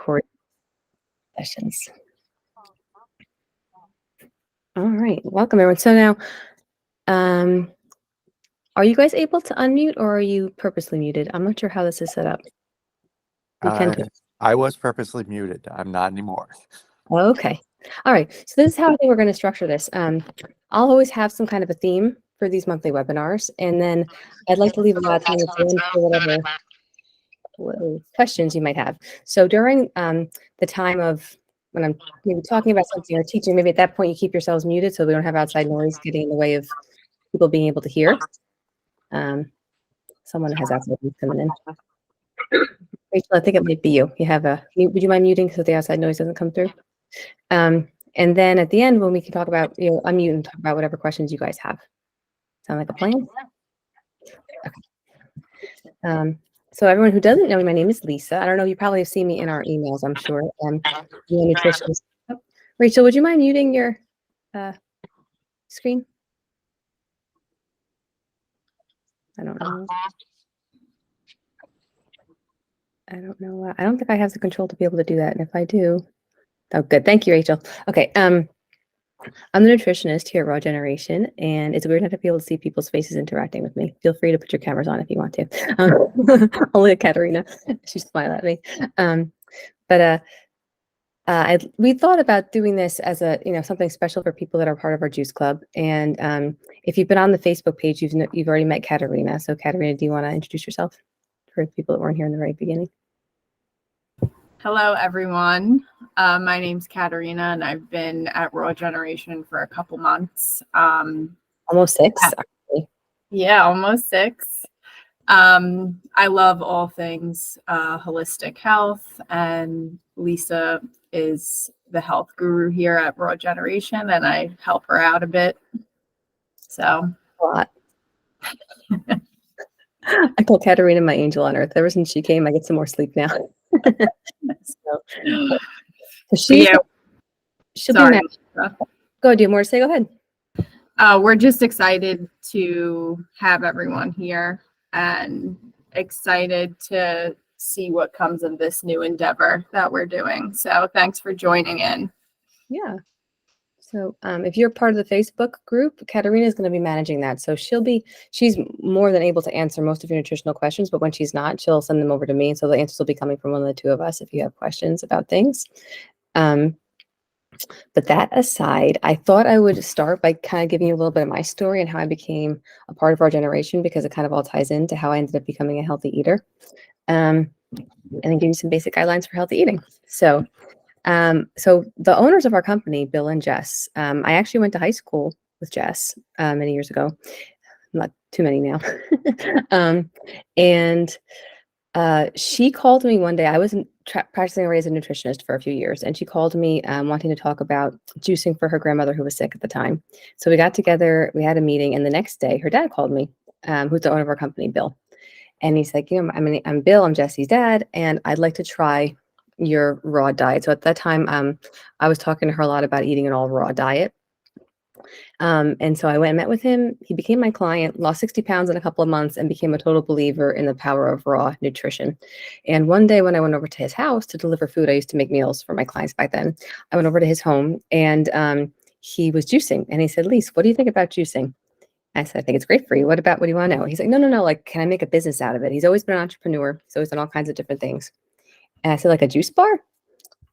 recording sessions. All right, welcome everyone. So now, are you guys able to unmute or are you purposely muted? I'm not sure how this is set up. You can. I was purposely muted. I'm not anymore. Okay. All right. So this is how I think we're going to structure this. I'll always have some kind of a theme for these monthly webinars, and then I'd like to leave a lot of time at the end for whatever questions you might have. So during the time of when I'm maybe talking about something or teaching, maybe at that point you keep yourselves muted so we don't have outside noise getting in the way of people being able to hear. Someone has outside noise coming in. Rachel, I think it might be you. You have a. Would you mind muting so the outside noise doesn't come through? And then at the end, when we can talk about, unmute and talk about whatever questions you guys have. Sound like a plan? Okay. So everyone who doesn't know me, my name is Lisa. I don't know, you probably have seen me in our emails, I'm sure. I'm a nutritionist. Oh, Rachel, would you mind muting your screen? I don't know. I don't know. I don't think I have the control to be able to do that. And if I do, oh, good. Thank you, Rachel. Okay. I'm the nutritionist here at Raw Generation, and it's weird not to be able to see people's faces interacting with me. Feel free to put your cameras on if you want to. Only Katerina. She smiled at me. We thought about doing this as a, something special for people that are part of our juice club. And if you've been on the Facebook page, you've already met Katerina. So Katerina, do you want to introduce yourself for people that weren't here in the very beginning? Hello, everyone. My name's Katerina, and I've been at Raw Generation for a couple months. Almost 6. Actually. Yeah, almost 6. I love all things holistic health, and Lisa is the health guru here at Raw Generation, and I help her out a bit. So a lot. I call Katerina my angel on earth. Ever since she came, I get some more sleep now. so she'll be next. Go, do you have more to say? Go ahead. We're just excited to have everyone here and excited to see what comes of this new endeavor that we're doing. So thanks for joining in. Yeah. So if you're part of the Facebook group, Katerina is going to be managing that. So she's more than able to answer most of your nutritional questions, but when she's not, she'll send them over to me. So the answers will be coming from one of the two of us if you have questions about things. But that aside, I thought I would start by kind of giving you a little bit of my story and how I became a part of Our Generation, because it kind of all ties into how I ended up becoming a healthy eater. And then give you some basic guidelines for healthy eating. So the owners of our company, Bill and Jess, I actually went to high school with Jess many years ago, not too many now. And she called me one day. I was practicing already as a nutritionist for a few years, and she called me wanting to talk about juicing for her grandmother who was sick at the time. So we got together, we had a meeting, and the next day her dad called me, who's the owner of our company, Bill. And he's like, I'm Bill, I'm Jesse's dad, and I'd like to try your raw diet. So at that time, I was talking to her a lot about eating an all raw diet. And so I went and met with him. He became my client, lost 60 pounds in a couple of months, and became a total believer in the power of raw nutrition. And one day when I went over to his house to deliver food, I used to make meals for my clients back then. I went over to his home, and he was juicing. And he said, Lise, what do you think about juicing? I said, I think it's great for you. What do you want to know? He's like, no. Like, can I make a business out of it? He's always been an entrepreneur. He's always done all kinds of different things. And I said, like a juice bar?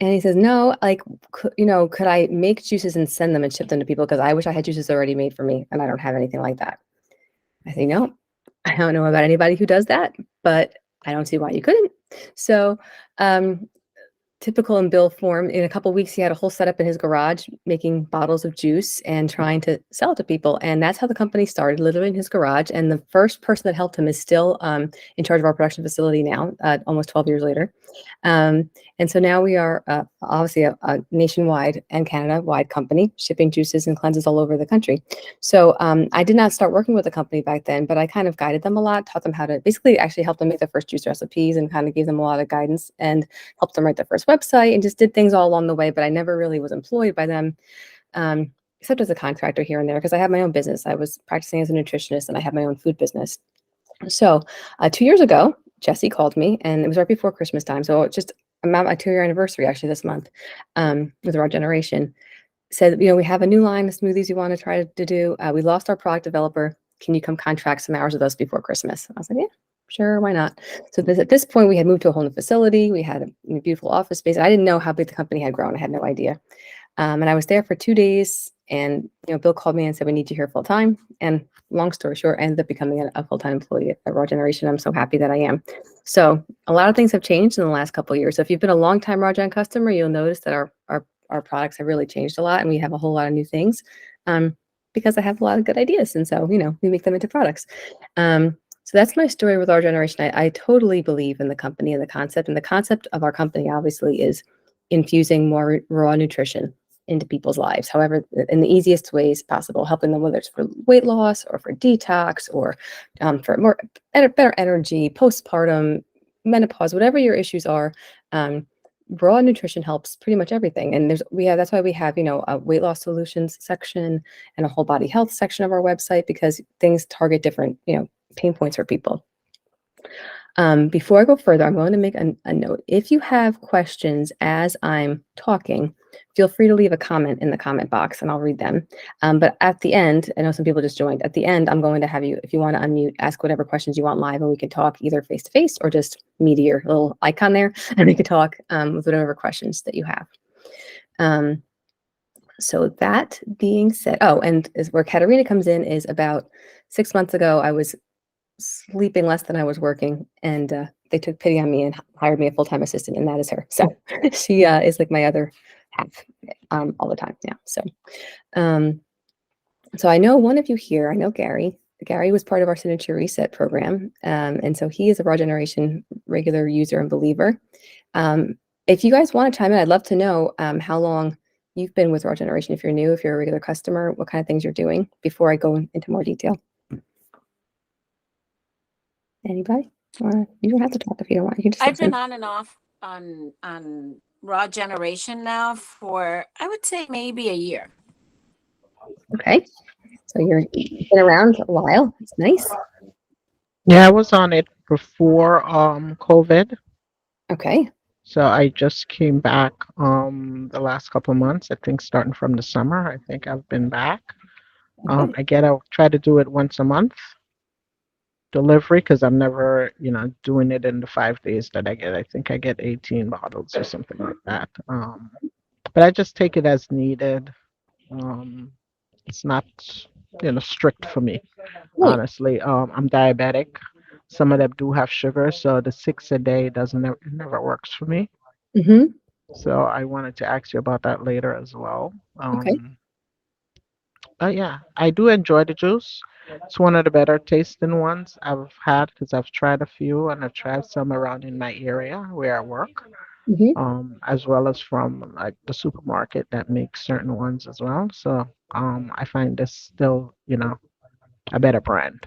And he says, no, like, could I make juices and send them and ship them to people? Because I wish I had juices already made for me, and I don't have anything like that. I say, no, I don't know about anybody who does that, but I don't see why you couldn't. So typical in Bill form, in a couple of weeks, he had a whole setup in his garage making bottles of juice and trying to sell it to people. And that's how the company started, literally in his garage. And the first person that helped him is still in charge of our production facility now, almost 12 years later. And so now we are obviously a nationwide and Canada-wide company, shipping juices and cleanses all over the country. So I did not start working with the company back then, but I kind of guided them a lot, taught them how to basically actually help them make their first juice recipes, and kind of gave them a lot of guidance and helped them write their first website, and just did things all along the way. But I never really was employed by them, except as a contractor here and there, because I have my own business. I was practicing as a nutritionist, and I have my own food business. So 2 years ago, Jesse called me, and it was right before Christmas time. So just I'm at my 2-year anniversary actually this month with Raw Generation. Said, we have a new line of smoothies we want to try to do. We lost our product developer. Can you come contract some hours with us before Christmas? I was like, yeah, sure, why not? So at this point, we had moved to a whole new facility. We had a beautiful office space. I didn't know how big the company had grown. I had no idea. And I was there for 2 days, and Bill called me and said, we need you here full time. And long story short, I ended up becoming a full-time employee at Raw Generation. I'm so happy that I am. So a lot of things have changed in the last couple of years. So if you've been a long-time Raw Gen customer, you'll notice that our products have really changed a lot, and we have a whole lot of new things because I have a lot of good ideas. And so, we make them into products. So that's my story with Our Generation. I totally believe in the company and the concept. And the concept of our company, obviously, is infusing more raw nutrition into people's lives, however, in the easiest ways possible, helping them, whether it's for weight loss or for detox or for better energy, postpartum, menopause, whatever your issues are. Raw nutrition helps pretty much everything. And that's why we have, a weight loss solutions section and a whole body health section of our website, because things target different, pain points for people. Before I go further, I'm going to make a note. If you have questions as I'm talking, feel free to leave a comment in the comment box and I'll read them. But at the end, I know some people just joined. At the end, I'm going to have you, if you want to unmute, ask whatever questions you want live, and we can talk either face to face or just me to your little icon there, and we can talk with whatever questions that you have. So that being said, and where Katarina comes in is about 6 months ago, I was sleeping less than I was working, and they took pity on me and hired me a full-time assistant, and that is her. So she is like my other half all the time. Yeah. So I know one of you here. I know Gary. Gary was part of our Signature Reset program, and so he is a Raw Generation regular user and believer. If you guys want to chime in, I'd love to know how long you've been with Raw Generation. If you're new, if you're a regular customer, what kind of things you're doing before I go into more detail. Anybody? Or you don't have to talk if you don't want. You can just I've been listen. on and off on Raw Generation now for, I would say, maybe a year. Okay. So you've been around a while. That's nice. Yeah, I was on it before COVID. Okay. So I just came back the last couple of months. I think starting from the summer, I think I've been back. Okay. I'll try to do it once a month delivery, because I'm never, doing it in the 5 days that I get. I think I get 18 bottles or something like that. But I just take it as needed. It's not, strict for me, Right. honestly. I'm diabetic. Some of them do have sugar, so the 6 a day it never works for me. Mm-hmm. So I wanted to ask you about that later as well. Okay. Yeah, I do enjoy the juice. It's one of the better tasting ones I've had, because I've tried a few, and I've tried some around in my area where I work, Mm-hmm. as well as from like the supermarket that makes certain ones as well. So I find this still, a better brand.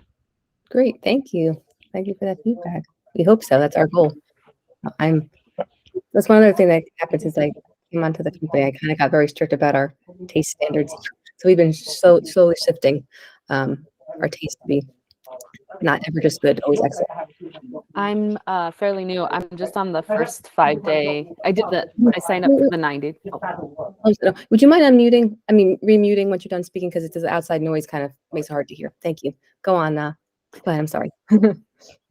Great. Thank you. Thank you for that feedback. We hope so. That's our goal. That's one other thing that happened since I came onto the company. I kind of got very strict about our taste standards. So we've been slowly shifting our taste to be not ever just good, always excellent. I'm fairly new. I'm just on the first 5-day. I signed up for the 90. Oh, So, would you mind unmuting? I mean, remuting once you're done speaking, because the outside noise kind of makes it hard to hear. Thank you. Go on. Go ahead. I'm sorry.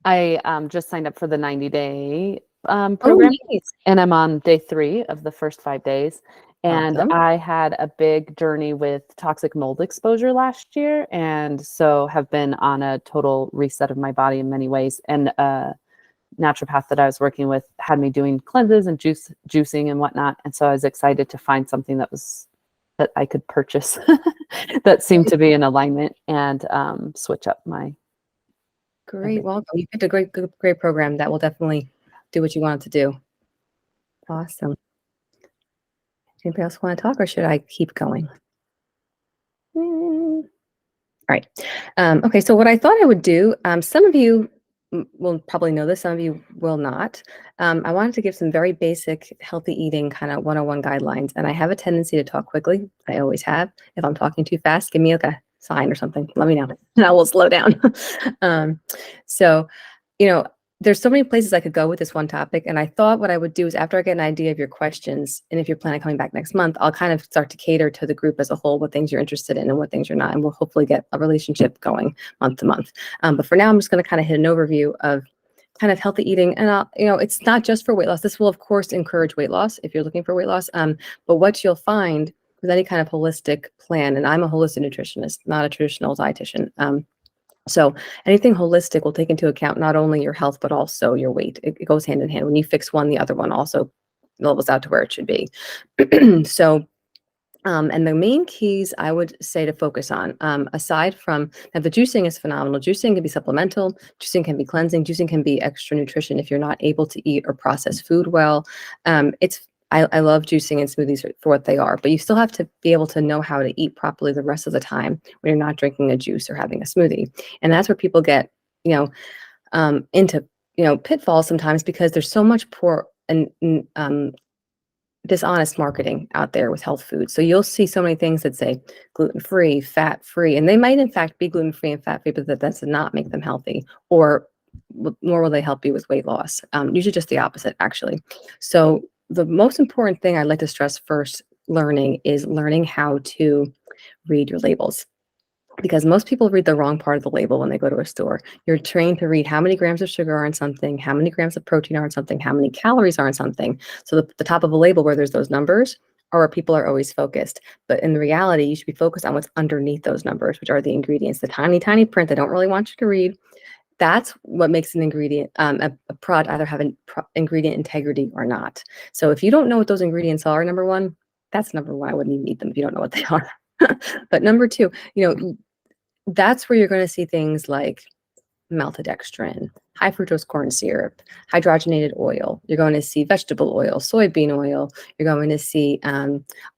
I just signed up for the 90-day Oh, program, nice. and I'm on day 3 of the first 5 days. And Awesome. I had a big journey with toxic mold exposure last year, and so have been on a total reset of my body in many ways. And naturopath that I was working with had me doing cleanses and juicing and whatnot. And so I was excited to find something that I could purchase that seemed to be in alignment, and switch up my. Great. Welcome. You picked a great program that will definitely do what you want it to do. Awesome. Anybody else want to talk, or should I keep going? All right. Okay. So what I thought I would do, some of you will probably know this, some of you will not. I wanted to give some very basic healthy eating kind of 101 guidelines. And I have a tendency to talk quickly. I always have. If I'm talking too fast, give me like a sign or something. Let me know and I will slow down. So, there's so many places I could go with this one topic. And I thought what I would do is after I get an idea of your questions, and if you're planning on coming back next month, I'll kind of start to cater to the group as a whole, what things you're interested in and what things you're not. And we'll hopefully get a relationship going month to month. But for now, I'm just going to kind of hit an overview of kind of healthy eating. And it's not just for weight loss. This will, of course, encourage weight loss if you're looking for weight loss. But what you'll find with any kind of holistic plan, and I'm a holistic nutritionist, not a traditional dietitian. So anything holistic will take into account not only your health, but also your weight. It goes hand in hand. When you fix one, the other one also levels out to where it should be. So, and the main keys I would say to focus on, aside from now, the juicing is phenomenal. Juicing can be supplemental, juicing can be cleansing, juicing can be extra nutrition if you're not able to eat or process food well. I love juicing and smoothies for what they are, but you still have to be able to know how to eat properly the rest of the time when you're not drinking a juice or having a smoothie. And that's where people get, into, pitfalls sometimes because there's so much poor and dishonest marketing out there with health foods. So you'll see so many things that say gluten-free, fat-free, and they might in fact be gluten-free and fat-free, but that does not make them healthy, or nor will they help you with weight loss. Usually just the opposite, actually. So the most important thing I'd like to stress first is learning how to read your labels. Because most people read the wrong part of the label when they go to a store. You're trained to read how many grams of sugar are in something, how many grams of protein are in something, how many calories are in something. So the top of a label where there's those numbers are where people are always focused. But in reality, you should be focused on what's underneath those numbers, which are the ingredients, the tiny, tiny print they don't really want you to read. That's what makes an ingredient, a product either have an ingredient integrity or not. So if you don't know what those ingredients are, number one, that's number one. I wouldn't even eat them if you don't know what they are. But number two, that's where you're going to see things like maltodextrin, high fructose corn syrup, hydrogenated oil. You're going to see vegetable oil, soybean oil. You're going to see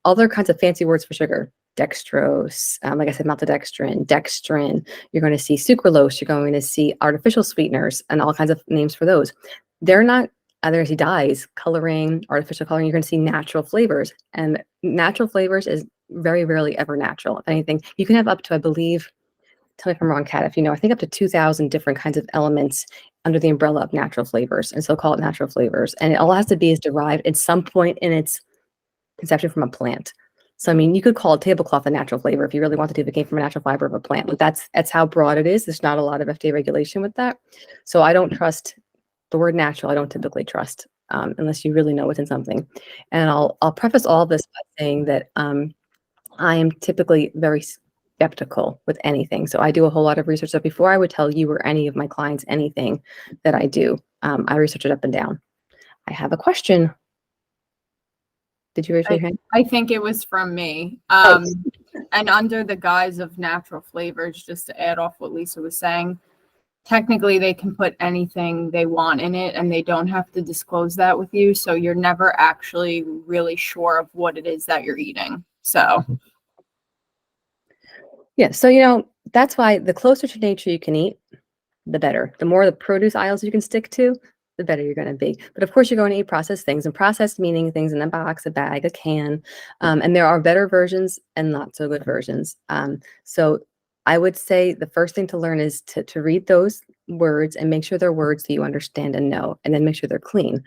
other kinds of fancy words for sugar. Dextrose, like I said, maltodextrin, dextrin. You're going to see sucralose. You're going to see artificial sweeteners and all kinds of names for those. They're not, they're going to see dyes, coloring, artificial coloring. You're going to see natural flavors. And natural flavors is very rarely ever natural. If anything, you can have up to, I believe, tell me if I'm wrong, Kat, if you know, I think up to 2,000 different kinds of elements under the umbrella of natural flavors. And so call it natural flavors. And it all has to be is derived at some point in its conception from a plant. So, I mean, you could call a tablecloth a natural flavor if you really wanted to, if it came from a natural fiber of a plant. But that's how broad it is. There's not a lot of FDA regulation with that. So I don't trust the word natural. I don't typically trust unless you really know what's in something. And I'll preface all of this by saying that I am typically very skeptical with anything. So I do a whole lot of research. So before I would tell you or any of my clients anything that I do, I research it up and down. I have a question. Did you raise your hand? I think it was from me. And under the guise of natural flavors, just to add off what Lisa was saying, technically they can put anything they want in it and they don't have to disclose that with you. So you're never actually really sure of what it is that you're eating. So. Yeah. So, that's why the closer to nature you can eat, the better. The more the produce aisles you can stick to, the better you're going to be. But of course, you're going to eat processed things, and processed meaning things in a box, a bag, a can. And there are better versions and not so good versions. So I would say the first thing to learn is to read those words and make sure they're words that you understand and know, and then make sure they're clean.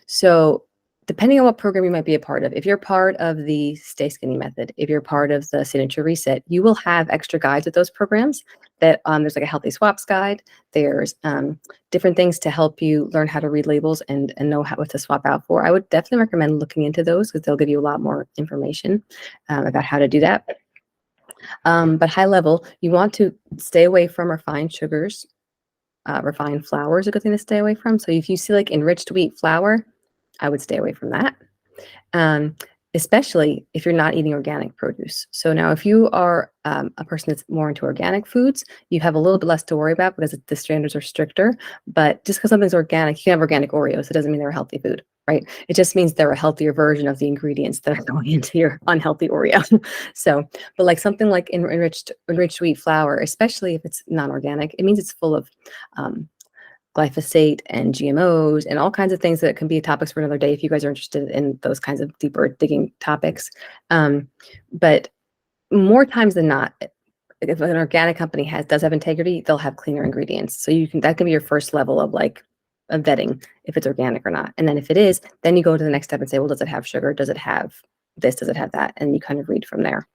So depending on what program you might be a part of, if you're part of the Stay Skinny Method, if you're part of the Signature Reset, you will have extra guides with those programs that there's like a healthy swaps guide. There's different things to help you learn how to read labels and know what to swap out for. I would definitely recommend looking into those because they'll give you a lot more information about how to do that. But high level, you want to stay away from refined sugars. Refined flour is a good thing to stay away from. So if you see like enriched wheat flour, I would stay away from that, especially if you're not eating organic produce. So now if you are a person that's more into organic foods, you have a little bit less to worry about because the standards are stricter. But just because something's organic, you can have organic Oreos. It doesn't mean they're a healthy food, right? It just means they're a healthier version of the ingredients that are going into your unhealthy Oreo. So, but like something like enriched wheat flour, especially if it's non-organic, it means it's full of glyphosate and GMOs and all kinds of things that can be topics for another day if you guys are interested in those kinds of deeper digging topics. But more times than not, if an organic company does have integrity, they'll have cleaner ingredients. So that can be your first level of like of vetting if it's organic or not. And then if it is, then you go to the next step and say, well, does it have sugar? Does it have this? Does it have that? And you kind of read from there.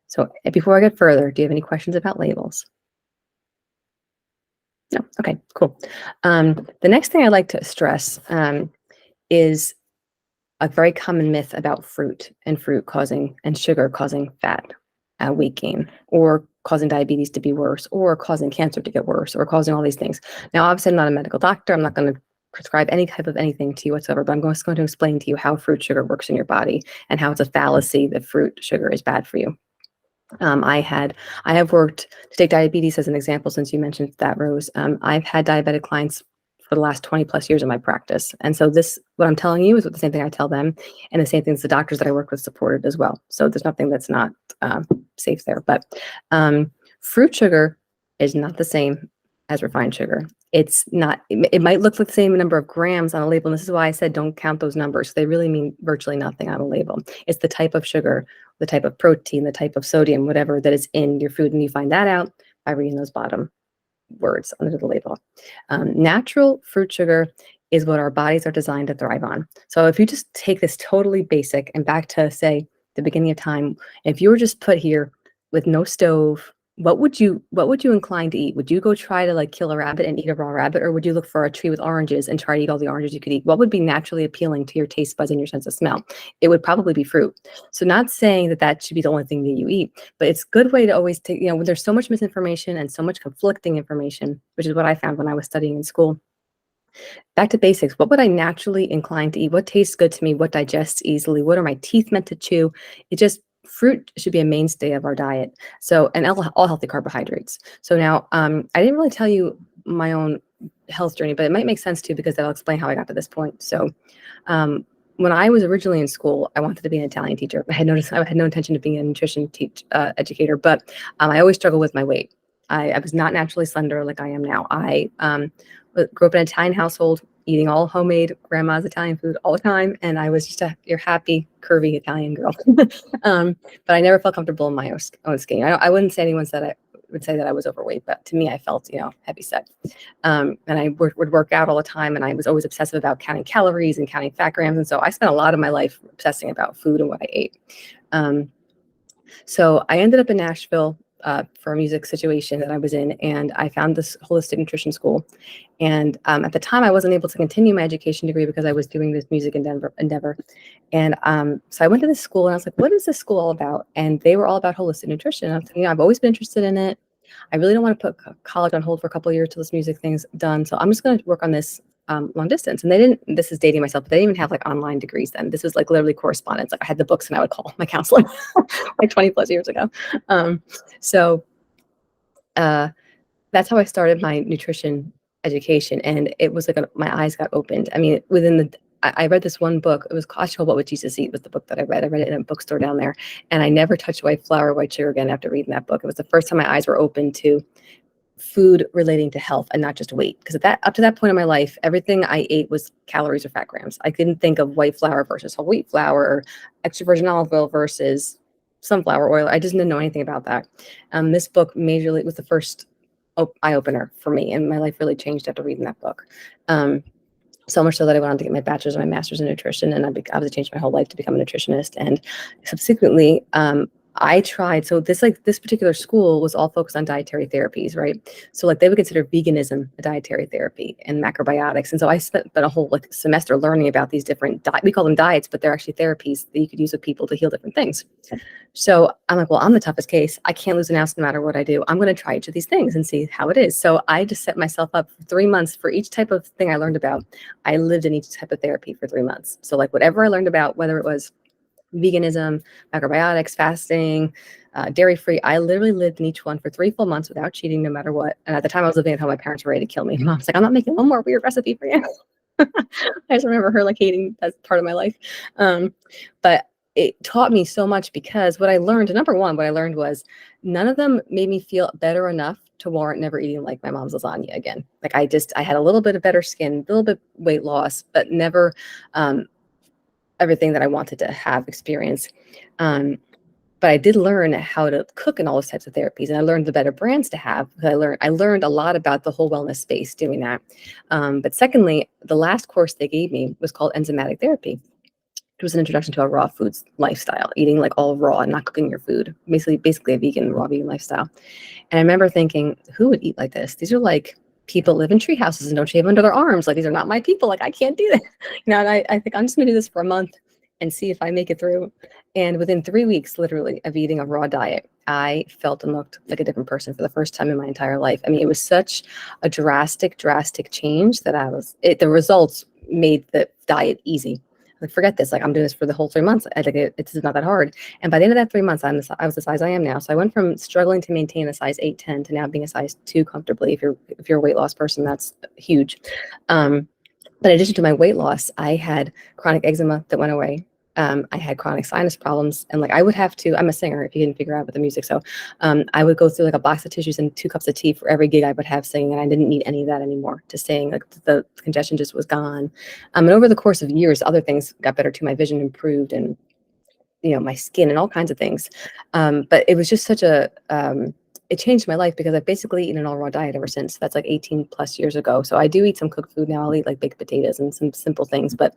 So before I get further, do you have any questions about labels? No. Okay, cool. The next thing I'd like to stress is a very common myth about fruit and sugar causing fat, weight gain, or causing diabetes to be worse, or causing cancer to get worse, or causing all these things. Now, obviously, I'm not a medical doctor. I'm not going to prescribe any type of anything to you whatsoever, but I'm just going to explain to you how fruit sugar works in your body and how it's a fallacy that fruit sugar is bad for you. I have worked, to take diabetes as an example, since you mentioned that, Rose, I've had diabetic clients for the last 20 plus years in my practice. And so what I'm telling you is the same thing I tell them, and the same things the doctors that I work with supported as well. So there's nothing that's not safe there. But fruit sugar is not the same as refined sugar. It's not, it might look like the same number of grams on a label. And this is why I said don't count those numbers. They really mean virtually nothing on a label. It's the type of sugar, the type of protein, the type of sodium, whatever that is in your food. And you find that out by reading those bottom words under the label. Natural fruit sugar is what our bodies are designed to thrive on. So if you just take this totally basic and back to, say, the beginning of time, if you were just put here with no stove, what would you incline to eat? Would you go try to like kill a rabbit and eat a raw rabbit, or would you look for a tree with oranges and try to eat all the oranges you could eat? What would be naturally appealing to your taste buds and your sense of smell? It would probably be fruit. So not saying that should be the only thing that you eat, but it's a good way to always take, when there's so much misinformation and so much conflicting information, which is what I found when I was studying in school. Back to basics. What would I naturally incline to eat? What tastes good to me? What digests easily? What are my teeth meant to chew? Fruit should be a mainstay of our diet. So, and all healthy carbohydrates. So now, I didn't really tell you my own health journey, but it might make sense too, because that'll explain how I got to this point. So, when I was originally in school, I wanted to be an Italian teacher. I had no intention of being a nutrition educator, but I always struggled with my weight. I was not naturally slender like I am now. I grew up in an Italian household, eating all homemade grandma's Italian food all the time. And I was just your happy, curvy Italian girl. But I never felt comfortable in my own skin. I wouldn't say anyone would say that I was overweight, but to me, I felt, heavy set. And I would work out all the time. And I was always obsessive about counting calories and counting fat grams. And so I spent a lot of my life obsessing about food and what I ate. So I ended up in Nashville for a music situation that I was in, and I found this holistic nutrition school. And at the time, I wasn't able to continue my education degree because I was doing this music endeavor. And so I went to this school, and I was like, "What is this school all about?" And they were all about holistic nutrition. And I was, I've always been interested in it. I really don't want to put college on hold for a couple of years till this music thing's done. So I'm just going to work on this long distance. And they didn't, this is dating myself, but they didn't even have like online degrees then. This was like literally correspondence. Like I had the books and I would call my counselor like 20 plus years ago. So that's how I started my nutrition education. And it was like my eyes got opened. I mean, I read this one book. It was called What Would Jesus Eat was the book that I read. I read it in a bookstore down there. And I never touched white flour, white sugar again after reading that book. It was the first time my eyes were open to food relating to health and not just weight. Because up to that point in my life, everything I ate was calories or fat grams. I didn't think of white flour versus whole wheat flour or extra virgin olive oil versus sunflower oil. I just didn't know anything about that. This book majorly was the first eye opener for me, and my life really changed after reading that book. So much so that I went on to get my bachelor's and my master's in nutrition, and I obviously changed my whole life to become a nutritionist. And subsequently, I tried, so this particular school was all focused on dietary therapies, right? So like they would consider veganism a dietary therapy and macrobiotics. And so I spent a whole semester learning about these different, we call them diets, but they're actually therapies that you could use with people to heal different things. So I'm like, well, I'm the toughest case. I can't lose an ounce no matter what I do. I'm going to try each of these things and see how it is. So I just set myself up for 3 months for each type of thing I learned about. I lived in each type of therapy for 3 months. So like whatever I learned about, whether it was veganism, macrobiotics, fasting, dairy-free, I literally lived in each one for 3 full months without cheating, no matter what. And at the time I was living at home, my parents were ready to kill me. Mom's like, I'm not making one more weird recipe for you. I just remember her hating that part of my life. But it taught me so much, because what I learned, number one, what I learned was none of them made me feel better enough to warrant never eating like my mom's lasagna again. Like I had a little bit of better skin, a little bit weight loss, but never everything that I wanted to have experience. But I did learn how to cook in all those types of therapies, and I learned the better brands to have. I learned a lot about the whole wellness space doing that. But secondly, the last course they gave me was called enzymatic therapy. It was an introduction to a raw foods lifestyle, eating like all raw and not cooking your food, basically a raw vegan lifestyle. And I remember thinking, who would eat like this? These are like people live in tree houses and don't shave under their arms. Like, these are not my people. Like, I can't do that. And I think I'm just gonna do this for a month and see if I make it through. And within 3 weeks, literally, of eating a raw diet, I felt and looked like a different person for the first time in my entire life. I mean, it was such a drastic change that the results made the diet easy. Like, forget this. Like, I'm doing this for the whole 3 months. It's not that hard. And by the end of that 3 months, I was the size I am now. So I went from struggling to maintain a size 8, 10 to now being a size 2 comfortably. If you're a weight loss person, that's huge. But in addition to my weight loss, I had chronic eczema that went away. I had chronic sinus problems, and like, I would have to, I'm a singer, if you didn't figure out with the music. So I would go through like a box of tissues and 2 cups of tea for every gig I would have singing, and I didn't need any of that anymore. Just saying, like, the congestion just was gone. And over the course of years, other things got better too. My vision improved, and my skin and all kinds of things. But it was just such it changed my life because I've basically eaten an all raw diet ever since. That's like 18 plus years ago. So I do eat some cooked food now. I'll eat like baked potatoes and some simple things, but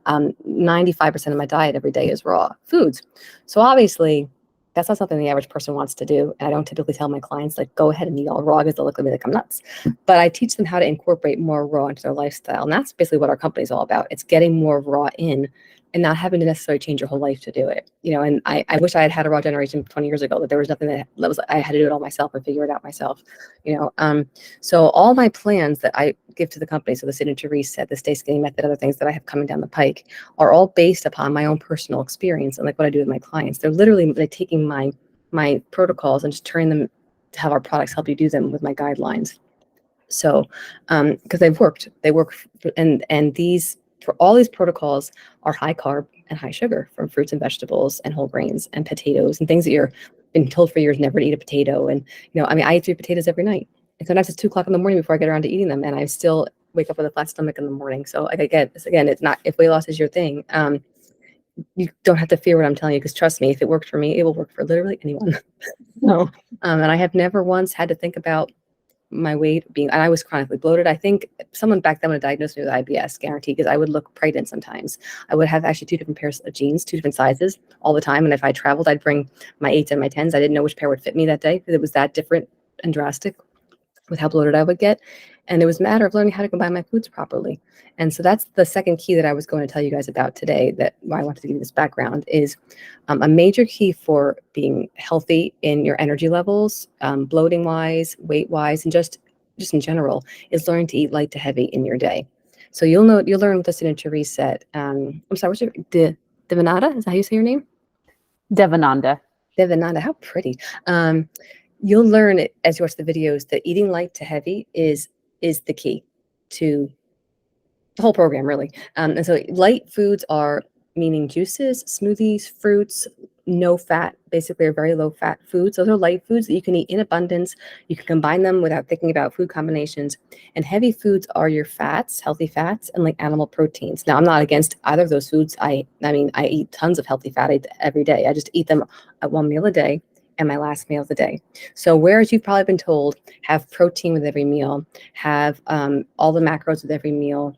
95% of my diet every day is raw foods. So obviously that's not something the average person wants to do. And I don't typically tell my clients, like, go ahead and eat all raw, because they'll look at me like I'm nuts. But I teach them how to incorporate more raw into their lifestyle. And that's basically what our company is all about. It's getting more raw in and not having to necessarily change your whole life to do it. And I wish I had a raw generation 20 years ago, that there was nothing that was, I had to do it all myself and figure it out myself. So all my plans that I give to the company, so the Signature Reset, the Stay Skinny Method, other things that I have coming down the pike, are all based upon my own personal experience and like what I do with my clients. They're literally like taking my protocols and just turning them to have our products help you do them with my guidelines. So, because they work, and these, for all these protocols, are high carb and high sugar from fruits and vegetables and whole grains and potatoes and things that you're been told for years never to eat a potato. And I eat 3 potatoes every night, and sometimes it's 2 o'clock in the morning before I get around to eating them, and I still wake up with a flat stomach in the morning. So like, again, it's not, if weight loss is your thing, you don't have to fear what I'm telling you, because trust me, if it worked for me, it will work for literally anyone. So, and I have never once had to think about my weight being, and I was chronically bloated. I think someone back then would have diagnosed me with IBS, guaranteed, because I would look pregnant sometimes. I would have actually 2 different pairs of jeans, 2 different sizes all the time. And if I traveled, I'd bring my 8s and my 10s. I didn't know which pair would fit me that day, because it was that different and drastic with how bloated I would get. And it was a matter of learning how to combine my foods properly. And so that's the second key that I was going to tell you guys about today, that why I wanted to give you this background, is a major key for being healthy in your energy levels, bloating wise, weight wise, and just in general, is learning to eat light to heavy in your day. So you'll learn with the Signature Reset. I'm sorry, what's your, Devanada? Is that how you say your name? Devananda. Devananda, how pretty. You'll learn as you watch the videos that eating light to heavy is the key to the whole program, really. And so light foods are meaning juices, smoothies, fruits, no fat, basically are very low fat foods. Those are light foods that you can eat in abundance. You can combine them without thinking about food combinations. And heavy foods are your fats, healthy fats, and like animal proteins. Now, I'm not against either of those foods. I eat tons of healthy fat every day. I just eat them at 1 meal a day and my last meal of the day. So whereas you've probably been told, have protein with every meal, have all the macros with every meal,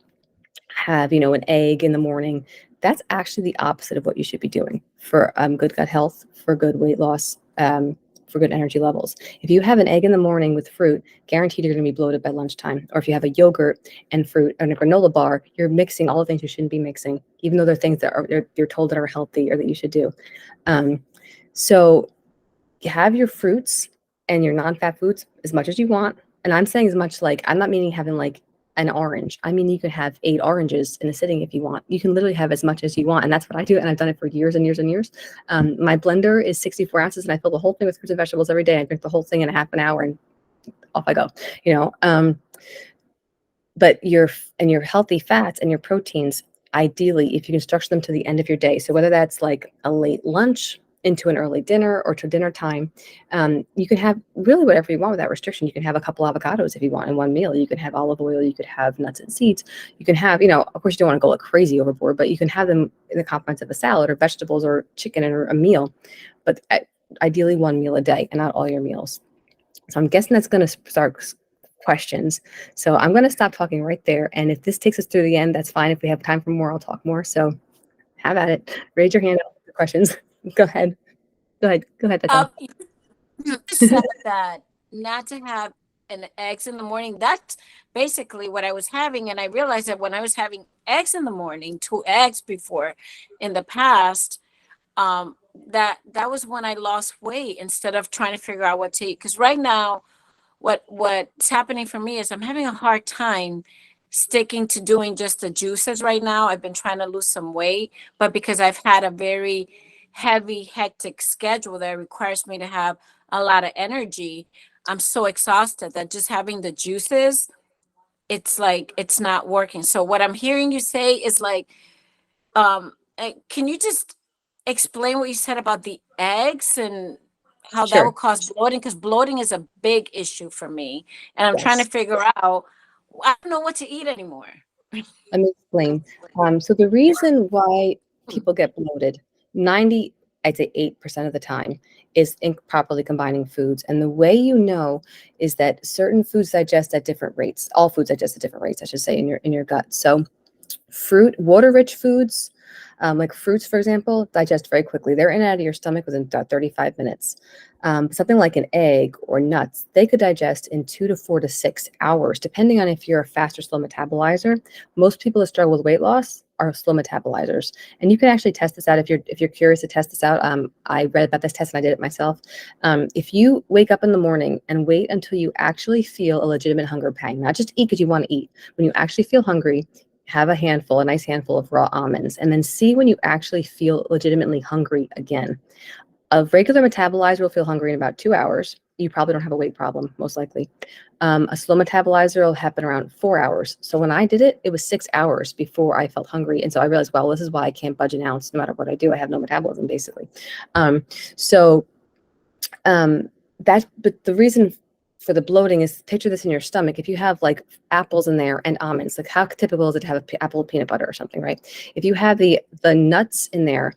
have, an egg in the morning, that's actually the opposite of what you should be doing for good gut health, for good weight loss, for good energy levels. If you have an egg in the morning with fruit, guaranteed you're going to be bloated by lunchtime. Or if you have a yogurt and fruit and a granola bar, you're mixing all the things you shouldn't be mixing, even though they're things that you're told that are healthy or that you should do. So you have your fruits and your non-fat foods as much as you want. And I'm saying as much, like, I'm not meaning having like an orange. I mean, you could have 8 oranges in a sitting if you want. You can literally have as much as you want. And that's what I do. And I've done it for years and years and years. My blender is 64 ounces and I fill the whole thing with fruits and vegetables every day. I drink the whole thing in a half an hour and off I go, but your healthy fats and your proteins, ideally, if you can structure them to the end of your day. So whether that's like a late lunch into an early dinner or to dinner time, you can have really whatever you want without restriction. You can have a couple avocados if you want in one meal. You can have olive oil. You could have nuts and seeds. You can have, of course you don't want to go like crazy overboard, but you can have them in the confines of a salad or vegetables or chicken or a meal. But ideally 1 meal a day and not all your meals. So I'm guessing that's going to start questions. So I'm going to stop talking right there. And if this takes us through the end, that's fine. If we have time for more, I'll talk more. So have at it. Raise your hand up for questions. Go ahead. Go ahead. Go ahead, Tata. You said that not to have an eggs in the morning. That's basically what I was having. And I realized that when I was having eggs in the morning, 2 eggs before in the past, that was when I lost weight instead of trying to figure out what to eat. Because right now, what's happening for me is I'm having a hard time sticking to doing just the juices right now. I've been trying to lose some weight, but because I've had a very heavy, hectic schedule that requires me to have a lot of energy, I'm so exhausted that just having the juices, it's like it's not working. So what I'm hearing you say is like, can you just explain what you said about the eggs and how that Sure. will cause bloating? Because bloating is a big issue for me, and I'm trying to Yes. figure out. I don't know what to eat anymore. Let me explain. So the reason why people get bloated, 90, I'd say 8% of the time, is improperly combining foods. And the way you know is that certain foods digest at different rates. All foods digest at different rates, I should say, in your gut. So fruit, water-rich foods, like fruits, for example, digest very quickly. They're in and out of your stomach within about 35 minutes. Something like an egg or nuts, they could digest in 2 to 4 to 6 hours, depending on if you're a fast or slow metabolizer. Most people that struggle with weight loss are slow metabolizers, and you can actually test this out if you're curious to test this out. I read about this test and I did it myself. If you wake up in the morning and wait until you actually feel a legitimate hunger pang, not just eat because you want to eat, when you actually feel hungry, have a nice handful of raw almonds, and then see when you actually feel legitimately hungry again. A regular metabolizer will feel hungry in about 2 hours. You probably don't have a weight problem, most likely. A slow metabolizer will happen around 4 hours. So when I did it, it was 6 hours before I felt hungry. And so I realized, well, this is why I can't budge an ounce no matter what I do. I have no metabolism, basically. So but the reason for the bloating is, picture this in your stomach. If you have like apples in there and almonds, like how typical is it to have an apple with peanut butter or something, right? If you have the nuts in there,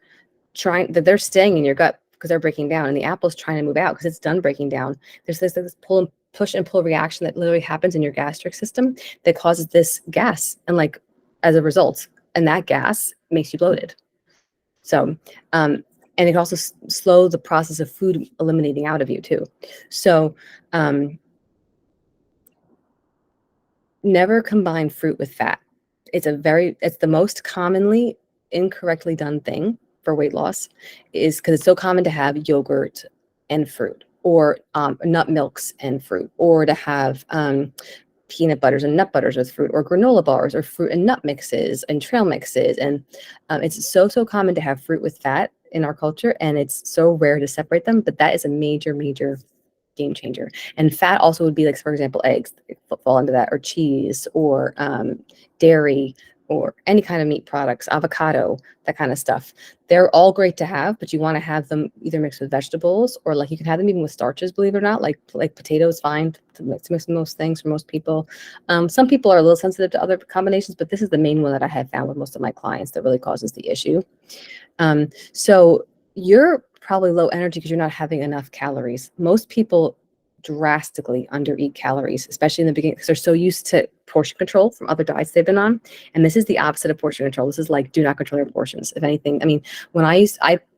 they're staying in your gut because they're breaking down, and the apple's trying to move out because it's done breaking down. There's this pull and push and pull reaction that literally happens in your gastric system that causes this gas, and like as a result, and that gas makes you bloated. So, and it can also slow the process of food eliminating out of you too. So, never combine fruit with fat. It's the most commonly incorrectly done thing for weight loss, is because it's so common to have yogurt and fruit, or nut milks and fruit, or to have peanut butters and nut butters with fruit, or granola bars, or fruit and nut mixes and trail mixes. And it's so common to have fruit with fat in our culture, and it's so rare to separate them. But that is a major game changer. And fat also would be like, for example, eggs fall into that, or cheese, or dairy, or any kind of meat products, avocado, that kind of stuff. They're all great to have, but you want to have them either mixed with vegetables, or like you can have them even with starches, believe it or not. Like potatoes, fine to mix with most things for most people. Some people are a little sensitive to other combinations, but this is the main one that I have found with most of my clients that really causes the issue. So you're probably low energy because you're not having enough calories. Most people drastically undereat calories, especially in the beginning, because they're so used to portion control from other diets they've been on. And this is the opposite of portion control. This is like, do not control your portions. If anything, I mean, when I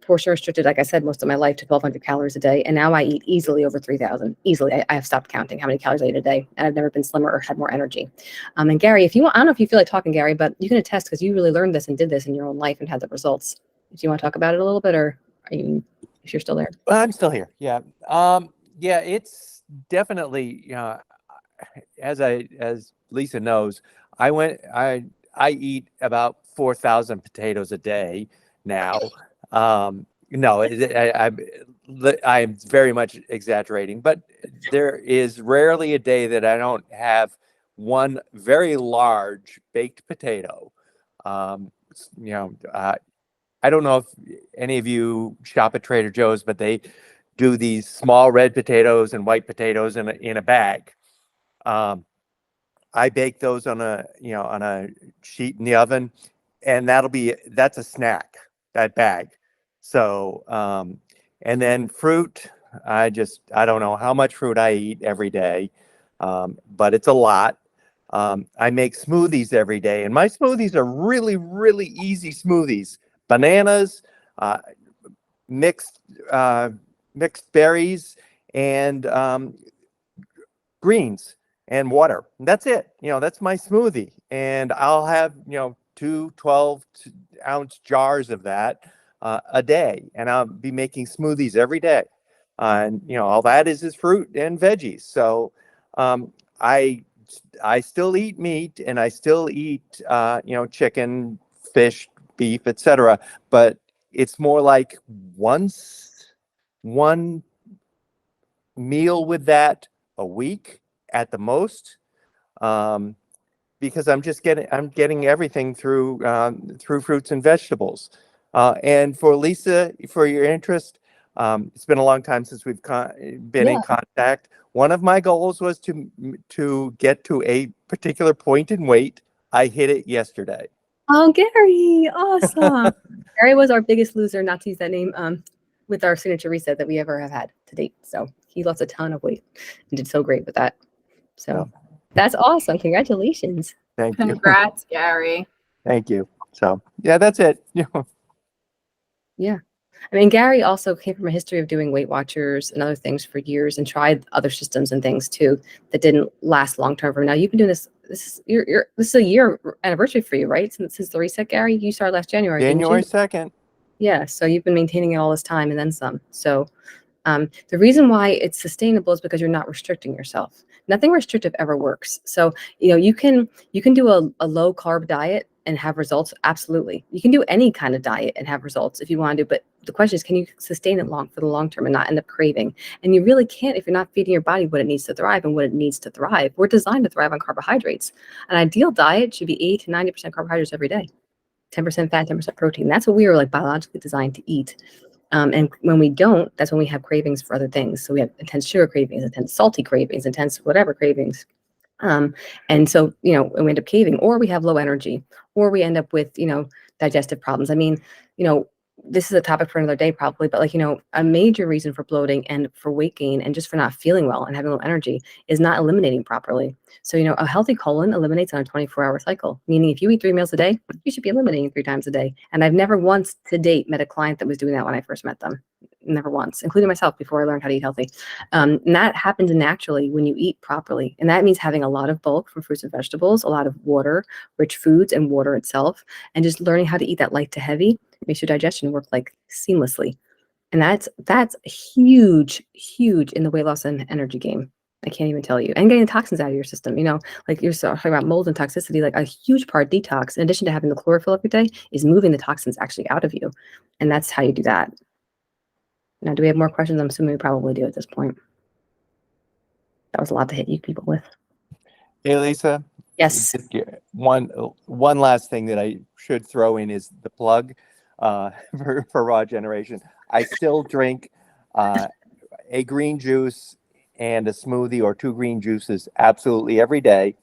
portion restricted, like I said, most of my life to 1,200 calories a day. And now I eat easily over 3,000. Easily. I have stopped counting how many calories I eat a day. And I've never been slimmer or had more energy. And Gary, if you want, I don't know if you feel like talking, Gary, but you can attest because you really learned this and did this in your own life and had the results. Do you want to talk about it a little bit, or are you, if you're still there? I'm still here. Yeah. Yeah, it's definitely, as Lisa knows, I eat about 4,000 potatoes a day now. No, I'm very much exaggerating, but there is rarely a day that I don't have one very large baked potato. You know, I don't know if any of you shop at Trader Joe's, but they do these small red potatoes and white potatoes in a bag. I bake those on a sheet in the oven, and that's a snack, that bag. So And then fruit, I don't know how much fruit I eat every day, but it's a lot. I make smoothies every day, and my smoothies are really, really easy smoothies. Bananas, uh, mixed mixed berries, and greens and water. That's it. That's my smoothie. And I'll have, two 12-ounce jars of that a day. And I'll be making smoothies every day. And, all that is fruit and veggies. So um, I I still eat meat and I still eat, chicken, fish, beef, etc. But it's more like one meal with that a week at the most, um, because I'm getting everything through fruits and vegetables. And for Lisa, for your interest, it's been a long time since we've been in Yeah. contact. One of my goals was to get to a particular point in weight. I hit it yesterday. Oh, Gary, awesome. Gary was our biggest loser, not to use that name, with our signature reset that we ever have had to date. So he lost a ton of weight and did so great with that. So that's awesome. Congratulations. Thank you. Congrats, Gary. Thank you. So yeah, that's it. Yeah. I mean, Gary also came from a history of doing Weight Watchers and other things for years and tried other systems and things too that didn't last long term for him. Now you've been doing this. This is a year anniversary for you, right? Since the reset, Gary, you started last January. January 2nd. Yeah. So you've been maintaining it all this time and then some. So the reason why it's sustainable is because you're not restricting yourself. Nothing restrictive ever works. So, you can do a low carb diet and have results. Absolutely. You can do any kind of diet and have results if you want to, but the question is, can you sustain it for the long term and not end up craving? And you really can't if you're not feeding your body what it needs to thrive and what it needs to thrive. We're designed to thrive on carbohydrates. An ideal diet should be 80 to 90% carbohydrates every day, 10% fat, 10% protein. That's what we were like biologically designed to eat. And when we don't, that's when we have cravings for other things. So we have intense sugar cravings, intense salty cravings, intense whatever cravings. And so, we end up caving, or we have low energy, or we end up with, digestive problems. I mean, this is a topic for another day probably, but a major reason for bloating and for weight gain and just for not feeling well and having low energy is not eliminating properly. So, a healthy colon eliminates on a 24-hour cycle, meaning if you eat 3 meals a day, you should be eliminating 3 times a day. And I've never once to date met a client that was doing that when I first met them. Never once, including myself before I learned how to eat healthy. And that happens naturally when you eat properly. And that means having a lot of bulk from fruits and vegetables, a lot of water, rich foods and water itself, and just learning how to eat that light to heavy makes your digestion work like seamlessly. And that's huge in the weight loss and energy game. I can't even tell you. And getting the toxins out of your system, like you're talking about mold and toxicity, like a huge part detox, in addition to having the chlorophyll every day, is moving the toxins actually out of you. And that's how you do that. Now, do we have more questions? I'm assuming we probably do at this point. That was a lot to hit you people with. Hey, Lisa. Yes. One last thing that I should throw in is the plug for Raw Generation. I still drink a green juice and a smoothie or 2 green juices absolutely every day.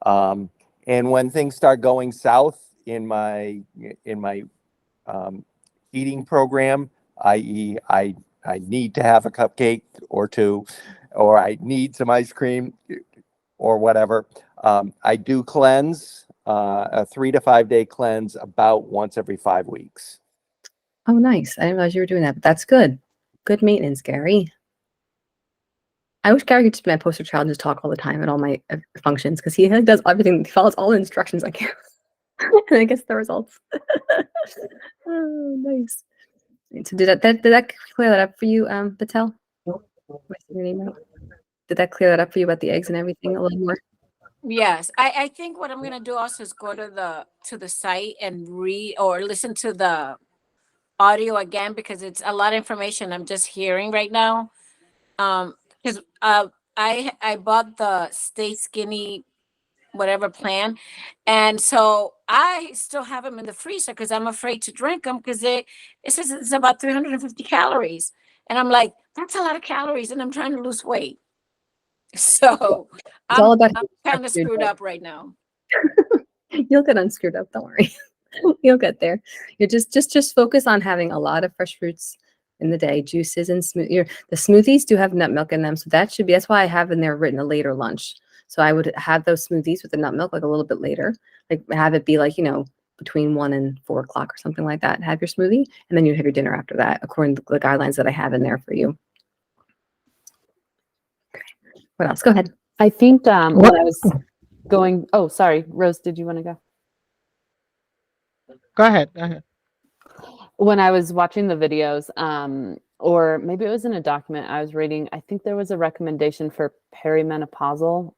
And when things start going south in my eating program, i.e., I need to have a cupcake or 2, or I need some ice cream or whatever. I do cleanse, a 3 to 5 day cleanse about once every 5 weeks. Oh, nice. I didn't realize you were doing that, but that's good. Good maintenance, Gary. I wish Gary could just be my poster child and just talk all the time at all my functions, because he does everything. He follows all the instructions I can, and I gets the results. Oh, nice. So did that clear that up for you, Patel? What's your name now? Did that clear that up for you about the eggs and everything a little more? Yes, I think what I'm gonna do also is go to the site and read or listen to the audio again, because it's a lot of information I'm just hearing right now. Because I bought the Stay Skinny whatever plan, and so I still have them in the freezer because I'm afraid to drink them, because it says it's about 350 calories, and I'm like, that's a lot of calories, and I'm trying to lose weight. So It's all about I'm kind of screwed up right now. You'll get unscrewed up. Don't worry. You'll get there. You just focus on having a lot of fresh fruits, in the day, juices and the smoothies do have nut milk in them. So that's why I have in there written a later lunch. So I would have those smoothies with the nut milk like a little bit later, like have it be like, between 1 and 4 o'clock or something like that. Have your smoothie, and then you have your dinner after that, according to the guidelines that I have in there for you. Okay. What else? Go ahead. I think when I was going, oh, sorry, Rose, did you want to go? Go ahead. Go ahead. When I was watching the videos, or maybe it was in a document I was reading, I think there was a recommendation for perimenopausal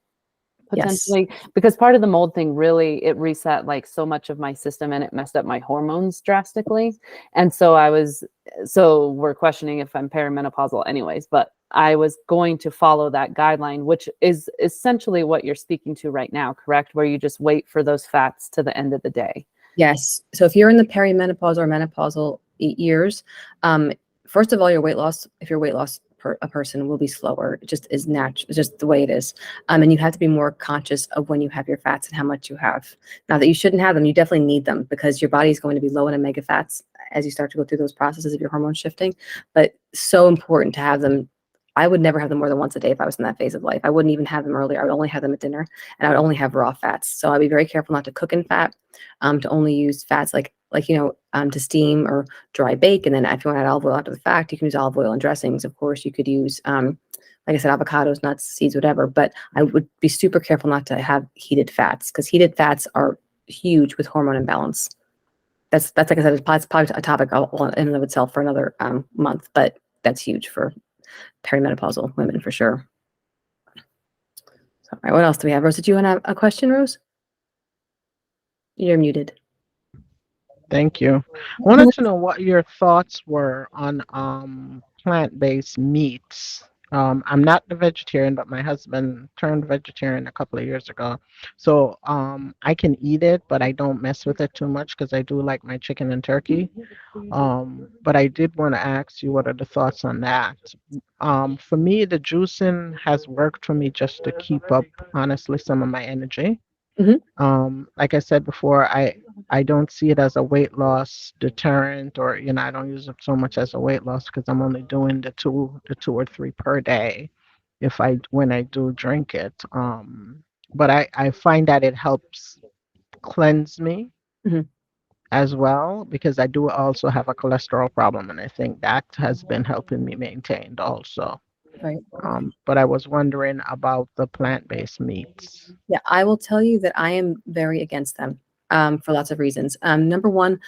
potentially, because part of the mold thing really, it reset like so much of my system and it messed up my hormones drastically. And so we're questioning if I'm perimenopausal anyways, but I was going to follow that guideline, which is essentially what you're speaking to right now, correct? Where you just wait for those fats to the end of the day. Yes. So if you're in the perimenopause or menopausal years, first of all, if your weight loss a person will be slower. It just is natural. It's just the way it is. And you have to be more conscious of when you have your fats and how much you have. Now that you shouldn't have them, you definitely need them because your body is going to be low in omega fats as you start to go through those processes of your hormone shifting. But so important to have them. I would never have them more than once a day if I was in that phase of life. I wouldn't even have them earlier. I would only have them at dinner, and I would only have raw fats. So I'd be very careful not to cook in fat, to only use fats to steam or dry bake. And then if you want to add olive oil after the fact, you can use olive oil and dressings. Of course, you could use, like I said, avocados, nuts, seeds, whatever. But I would be super careful not to have heated fats because heated fats are huge with hormone imbalance. That's like I said, it's probably a topic all in and of itself for another month, but that's huge for perimenopausal women for sure. So, all right, what else do we have? Rose, did you want to have a question, Rose? You're muted. Thank you. I wanted to know what your thoughts were on plant-based meats. I'm not a vegetarian, but my husband turned vegetarian a couple of years ago. So I can eat it, but I don't mess with it too much because I do like my chicken and turkey. But I did want to ask you, what are the thoughts on that? For me, the juicing has worked for me just to keep up, honestly, some of my energy. Like I said before, I don't see it as a weight loss deterrent, or I don't use it so much as a weight loss because I'm only doing the two or three per day when I do drink it. But I find that it helps cleanse me as well, because I do also have a cholesterol problem, and I think that has been helping me maintained also. Right. But I was wondering about the plant-based meats. Yeah, I will tell you that I am very against them for lots of reasons. Number one,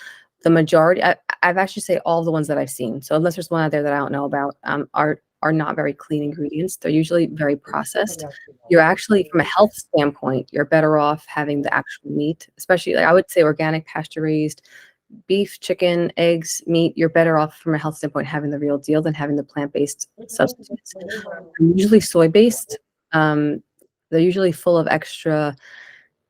the majority, I've actually say all the ones that I've seen. So unless there's one out there that I don't know about, are not very clean ingredients. They're usually very processed. You're actually, from a health standpoint, you're better off having the actual meat, especially I would say organic, pasture raised, beef, chicken, eggs, meat. You're better off from a health standpoint having the real deal than having the plant-based substitutes. Usually soy-based. They're usually full of extra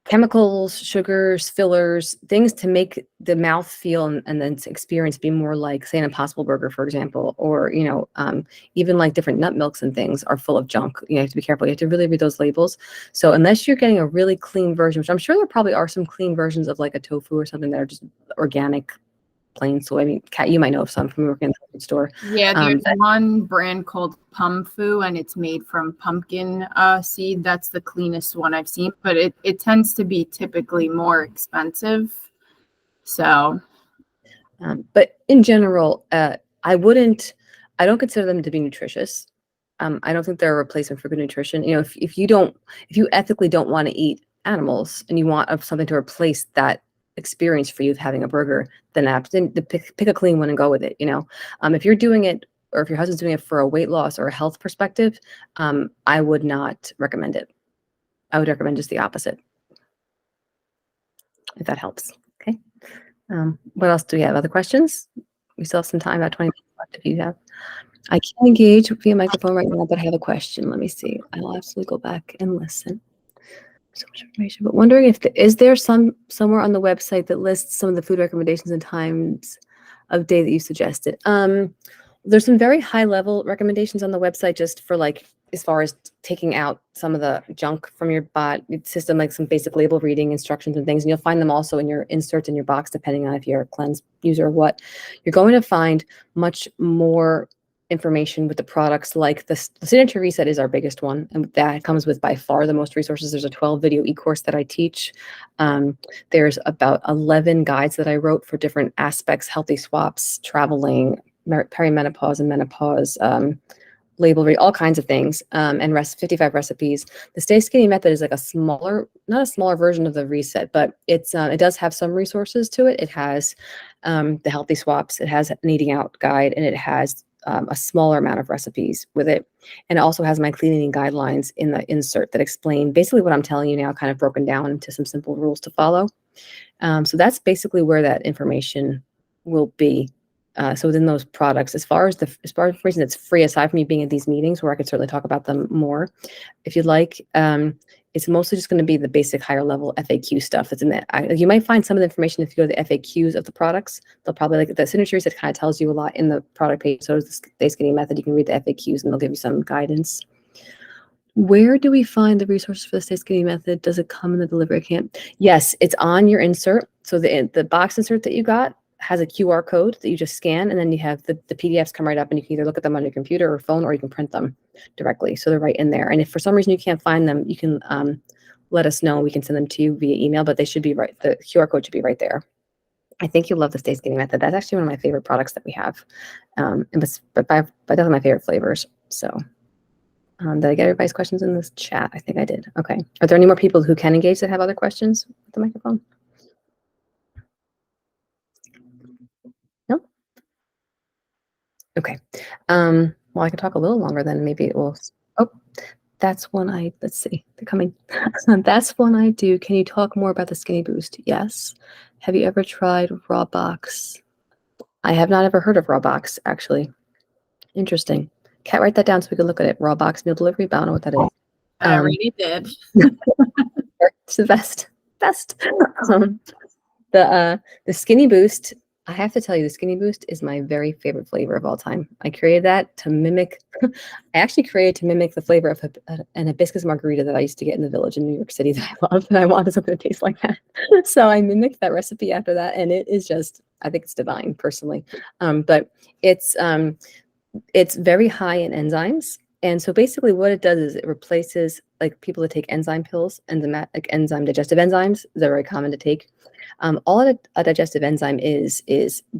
chemicals, sugars, fillers, things to make the mouth feel and then experience be more like, say, an Impossible Burger, for example, or even like different nut milks and things are full of junk. You have to be careful. You have to really read those labels. So unless you're getting a really clean version, which I'm sure there probably are some clean versions of like a tofu or something that are just organic, plain soy. I mean, Kat, you might know of some from working in the food store. Yeah, there's one brand called Pumfu, and it's made from pumpkin seed. That's the cleanest one I've seen, but it tends to be typically more expensive. So, but in general, I don't consider them to be nutritious. I don't think they're a replacement for good nutrition. If you ethically don't want to eat animals and you want something to replace that experience for you of having a burger, then pick a clean one and go with it. If you're doing it, or if your husband's doing it for a weight loss or a health perspective, I would not recommend it. I would recommend just the opposite, if that helps. Okay. What else do we have? Other questions? We still have some time, about 20 minutes left if you have. I can't engage via microphone right now, but I have a question. Let me see. I'll absolutely go back and listen. So much information, but wondering if is there somewhere on the website that lists some of the food recommendations and times of day that you suggested. There's some very high level recommendations on the website just for like as far as taking out some of the junk from your body system, like some basic label reading instructions and things. And you'll find them also in your inserts in your box, depending on if you're a cleanse user or what. You're going to find much more information with the products, like the Signature Reset is our biggest one, and that comes with by far the most resources. There's a 12 video e-course that I teach. There's about 11 guides that I wrote for different aspects: healthy swaps, traveling, perimenopause and menopause, label read, all kinds of things, and 55 recipes. The Stay Skinny method is like a smaller, not a smaller version of the Reset, but it's it does have some resources to it. It has the healthy swaps, it has an eating out guide, and it has a smaller amount of recipes with it. And it also has my cleaning guidelines in the insert that explain basically what I'm telling you now, kind of broken down into some simple rules to follow. So that's basically where that information will be. So within those products, as far as information that's free, aside from me being at these meetings where I could certainly talk about them more, if you'd like, it's mostly just going to be the basic higher level FAQ stuff that's in there. You might find some of the information if you go to the FAQs of the products. They'll probably, like the Signature Reset kind of tells you a lot in the product page. So does the Stay Skinny method. You can read the FAQs and they'll give you some guidance. Where do we find the resources for the Stay Skinny method? Does it come in the delivery camp? Yes, it's on your insert. So the box insert that you got has a QR code that you just scan, and then you have the PDFs come right up, and you can either look at them on your computer or phone, or you can print them directly. So they're right in there. And if for some reason you can't find them, you can let us know. We can send them to you via email, but they should be right. The QR code should be right there. I think you'll love the Stay Skinny method. That's actually one of my favorite products that we have. But by definitely my favorite flavors. So did I get everybody's questions in this chat? I think I did. Okay. Are there any more people who can engage that have other questions with the microphone? No? Okay. Well, I can talk a little longer, then maybe it will. Oh, that's one let's see, they're coming. That's one I do. Can you talk more about the Skinny Boost? Yes. Have you ever tried Raw Box? I have not ever heard of Raw Box, actually. Interesting. Kat, write that down so we can look at it. Raw Box meal delivery. But I don't know what that is. I already did. It's the best. The Skinny Boost. I have to tell you, the Skinny Boost is my very favorite flavor of all time. I created that to mimic. I actually created to mimic the flavor of an hibiscus margarita that I used to get in the Village in New York City that I love, and I wanted something to taste like that. So I mimicked that recipe after that, and it is just, I think it's divine, personally. But it's very high in enzymes. And so basically what it does is it replaces, like, people that take enzyme pills, and like digestive enzymes that are very common to take. All a digestive enzyme is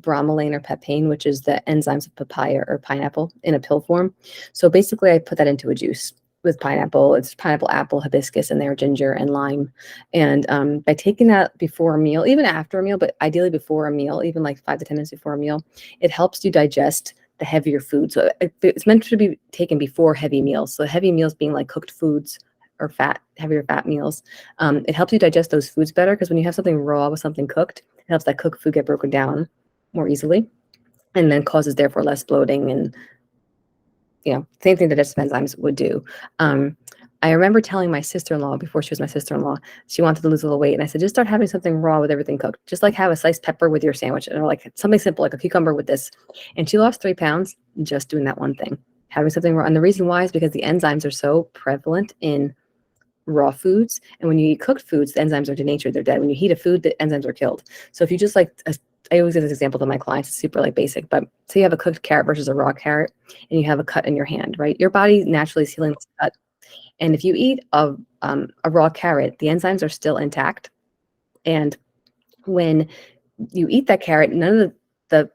bromelain or papain, which is the enzymes of papaya or pineapple in a pill form. So basically I put that into a juice with pineapple. It's pineapple, apple, hibiscus, and there ginger and lime. And by taking that before a meal, even after a meal, but ideally before a meal, even like 5 to 10 minutes before a meal, it helps you digest the heavier food. So it's meant to be taken before heavy meals. So heavy meals being like cooked foods or heavier fat meals. It helps you digest those foods better, because when you have something raw with something cooked, it helps that cooked food get broken down more easily, and then causes therefore less bloating, and same thing that digestive enzymes would do. I remember telling my sister-in-law, before she was my sister-in-law, she wanted to lose a little weight, and I said, just start having something raw with everything cooked. Just like have a sliced pepper with your sandwich, or like something simple, like a cucumber with this. And she lost 3 pounds just doing that one thing, having something raw. And the reason why is because the enzymes are so prevalent in raw foods, and when you eat cooked foods, the enzymes are denatured, they're dead. When you heat a food, the enzymes are killed. So if you just like, I always give this example to my clients, it's super like basic, but say you have a cooked carrot versus a raw carrot, and you have a cut in your hand, right? Your body naturally is healing this cut. And if you eat a raw carrot, the enzymes are still intact. And when you eat that carrot, none of the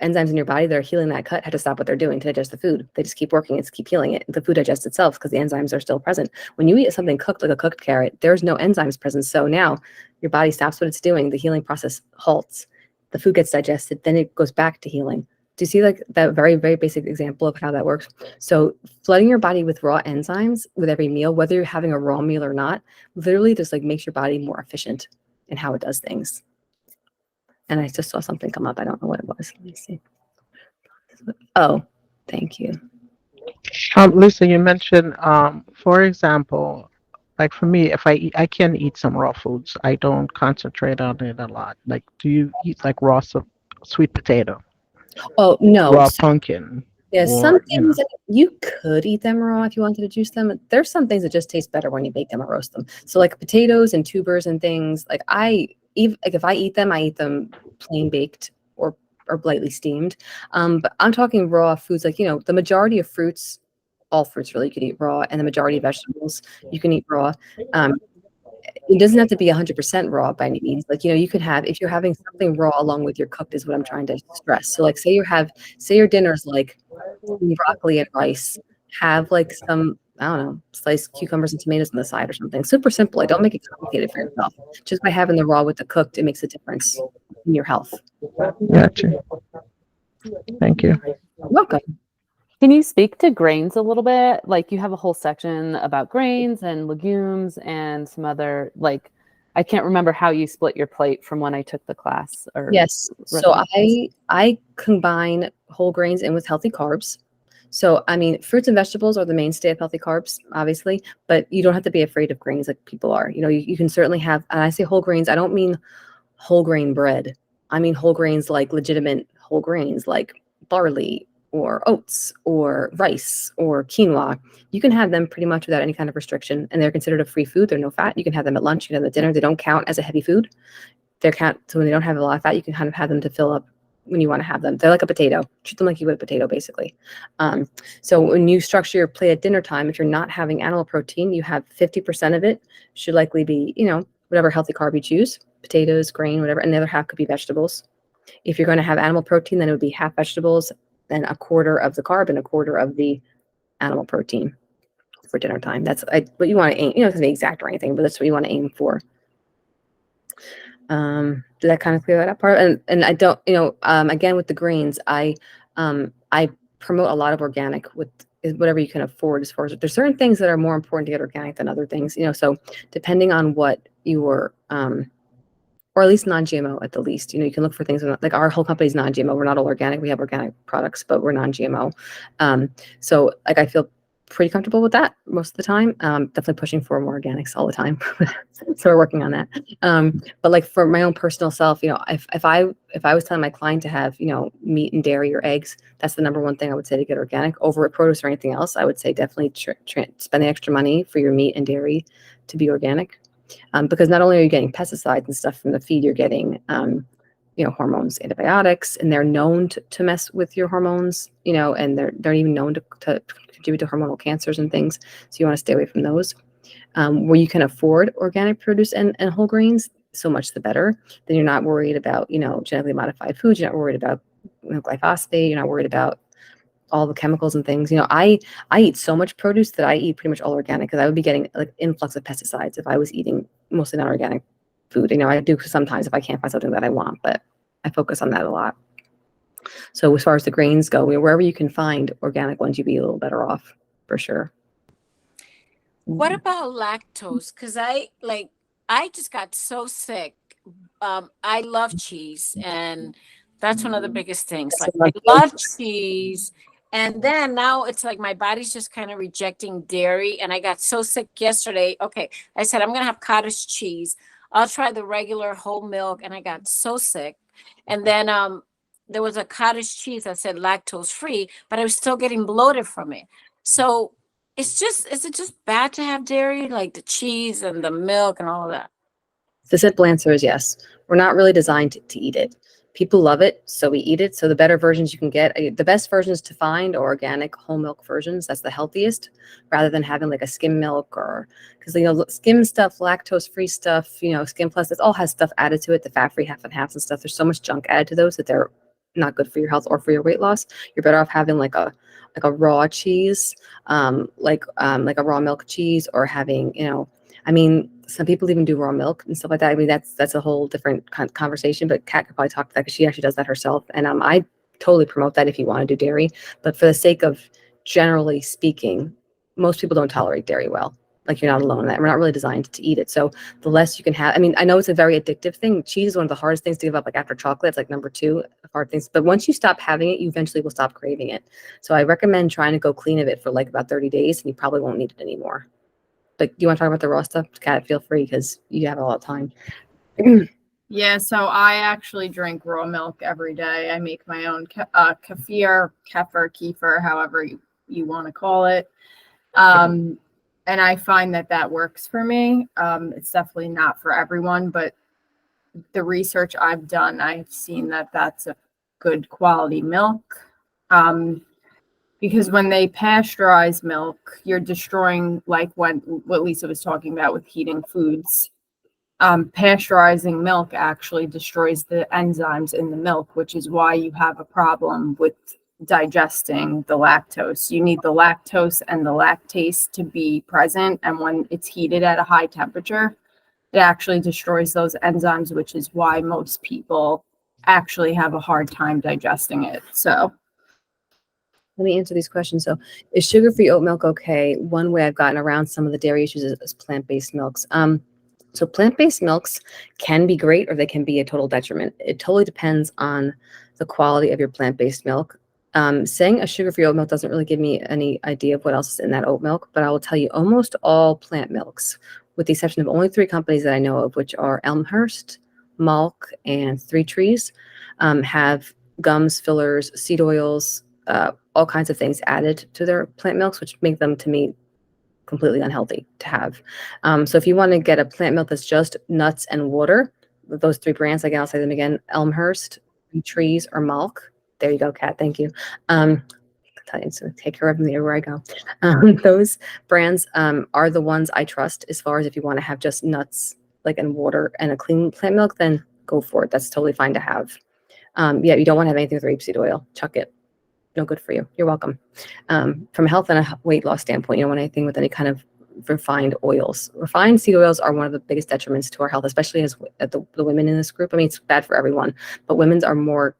enzymes in your body that are healing that cut have to stop what they're doing to digest the food. They just keep working, it's keep healing it. The food digests itself because the enzymes are still present. When you eat something cooked like a cooked carrot, there's no enzymes present. So now your body stops what it's doing. The healing process halts. The food gets digested, then it goes back to healing. Do you see like that very, very basic example of how that works? So flooding your body with raw enzymes with every meal, whether you're having a raw meal or not, literally just like makes your body more efficient in how it does things. And I just saw something come up. I don't know what it was. Let me see. Oh, thank you. Lisa, you mentioned, for example, like for me, if I can eat some raw foods. I don't concentrate on it a lot. Like, do you eat like raw sweet potato? Oh, no. Raw pumpkin? Yeah, some or, you know. things that you could eat them raw if you wanted to juice them. There's some things that just taste better when you bake them or roast them. So like potatoes and tubers and things, like if I eat them plain baked or lightly steamed. But I'm talking raw foods, like, the majority of fruits, all fruits really, you could eat raw, and the majority of vegetables you can eat raw. It doesn't have to be 100% raw by any means. Like, you could have, if you're having something raw along with your cooked, is what I'm trying to stress. So like, say your dinner's like broccoli and rice, have like some, I don't know, sliced cucumbers and tomatoes on the side or something. Super simple. Like, don't make it complicated for yourself. Just by having the raw with the cooked, it makes a difference in your health. Gotcha. Thank you. You're welcome. Can you speak to grains a little bit? Like, you have a whole section about grains and legumes and some other, like, I can't remember how you split your plate from when I took the class. Or Yes. So I combine whole grains in with healthy carbs. So, I mean, fruits and vegetables are the mainstay of healthy carbs, obviously, but you don't have to be afraid of grains like people are. You can certainly have, and I say whole grains, I don't mean whole grain bread. I mean whole grains, like legitimate whole grains, like barley or oats or rice or quinoa. You can have them pretty much without any kind of restriction, and they're considered a free food. They're no fat. You can have them at lunch, you can have them at dinner. They don't count as a heavy food. So when they don't have a lot of fat, you can kind of have them to fill up when you want to have them. They're like a potato. Treat them like you would a potato, basically. So when you structure your plate at dinner time, if you're not having animal protein, you have 50% of it should likely be, whatever healthy carb you choose, potatoes, grain, whatever, and the other half could be vegetables. If you're going to have animal protein, then it would be half vegetables, then a quarter of the carb and a quarter of the animal protein for dinner time. That's what you want to aim. It doesn't be exact or anything, but that's what you want to aim for. Did that kind of clear that up part? And I don't, again, with the grains, I promote a lot of organic with whatever you can afford. As far as there's certain things that are more important to get organic than other things, so depending on what your or at least non-GMO at the least, you can look for things like our whole company's non-GMO. We're not all organic. We have organic products, but we're non-GMO. So like, I feel pretty comfortable with that most of the time. Definitely pushing for more organics all the time. So we're working on that. But like for my own personal self, if I was telling my client to have, meat and dairy or eggs, that's the number one thing I would say to get organic. Over produce or anything else, I would say definitely spend the extra money for your meat and dairy to be organic. Because not only are you getting pesticides and stuff from the feed, you're getting, hormones, antibiotics, and they're known to mess with your hormones, and they're even known to contribute to hormonal cancers and things. So you want to stay away from those. Where you can afford organic produce and whole grains, so much the better. Then you're not worried about, genetically modified foods. You're not worried about glyphosate. You're not worried about all the chemicals and things. I eat so much produce that I eat pretty much all organic, because I would be getting like influx of pesticides if I was eating mostly non-organic food. I do sometimes if I can't find something that I want, but I focus on that a lot. So as far as the grains go, wherever you can find organic ones, you'd be a little better off for sure. What about lactose? Because I just got so sick. I love cheese, and that's one of the biggest things. Like, I love cheese, and then now it's like my body's just kind of rejecting dairy, and I got so sick yesterday. Okay, I said I'm gonna have cottage cheese. I'll try the regular whole milk, and I got so sick. And then there was a cottage cheese that said lactose free, but I was still getting bloated from it. So is it just bad to have dairy, like the cheese and the milk and all of that? The simple answer is yes. We're not really designed to eat it. People love it, so we eat it. So the better versions you can get, the best versions to find are organic whole milk versions. That's the healthiest, rather than having like a skim milk, or because skim stuff, lactose free stuff, Skim Plus, it all has stuff added to it, the fat free half and halves and stuff. There's so much junk added to those that they're not good for your health or for your weight loss. You're better off having like a raw cheese, like a raw milk cheese, or having, some people even do raw milk and stuff like that. I mean, that's a whole different conversation, but Kat could probably talk to that because she actually does that herself. And I totally promote that if you want to do dairy. But for the sake of generally speaking, most people don't tolerate dairy well. Like, you're not alone in that. We're not really designed to eat it. So the less you can have, I know it's a very addictive thing. Cheese is one of the hardest things to give up, like after chocolate. It's like number 2 of hard things. But once you stop having it, you eventually will stop craving it. So I recommend trying to go clean of it for like about 30 days, and you probably won't need it anymore. But do you want to talk about the raw stuff? Kat, feel free, because you have a lot of time. Yeah, so I actually drink raw milk every day. I make my own kefir, however you want to call it. And I find that works for me. It's definitely not for everyone, but the research I've done, I've seen that that's a good quality milk. Because when they pasteurize milk, you're destroying, like what Lisa was talking about with heating foods. Pasteurizing milk actually destroys the enzymes in the milk, which is why you have a problem with digesting the lactose. You need the lactose and the lactase to be present, and when it's heated at a high temperature, it actually destroys those enzymes, which is why most people actually have a hard time digesting it. So Let me answer these questions. So, is sugar-free oat milk okay? One way I've gotten around some of the dairy issues is plant-based milks. So plant-based milks can be great, or they can be a total detriment. It totally depends on the quality of your plant-based milk. Saying a sugar-free oat milk doesn't really give me any idea of what else is in that oat milk, but I will tell you almost all plant milks, with the exception of only 3 companies that I know of, which are Elmhurst, Malk, and Three Trees, have gums, fillers, seed oils, all kinds of things added to their plant milks, which make them, to me, completely unhealthy to have. So if you want to get a plant milk that's just nuts and water, those 3 brands, again, I'll say them again: Elmhurst, Trees, or Malk. There you go, Kat. Thank you. So take care of them everywhere I go. Those brands are the ones I trust as far as if you want to have just nuts, like, and water and a clean plant milk, then go for it. That's totally fine to have. Yeah, you don't want to have anything with rapeseed oil. Chuck it. No good for you. You're welcome. From a health and a weight loss standpoint, you don't want anything with any kind of refined oils. Refined seed oils are one of the biggest detriments to our health, especially as the women in this group. I mean, it's bad for everyone, but women's are more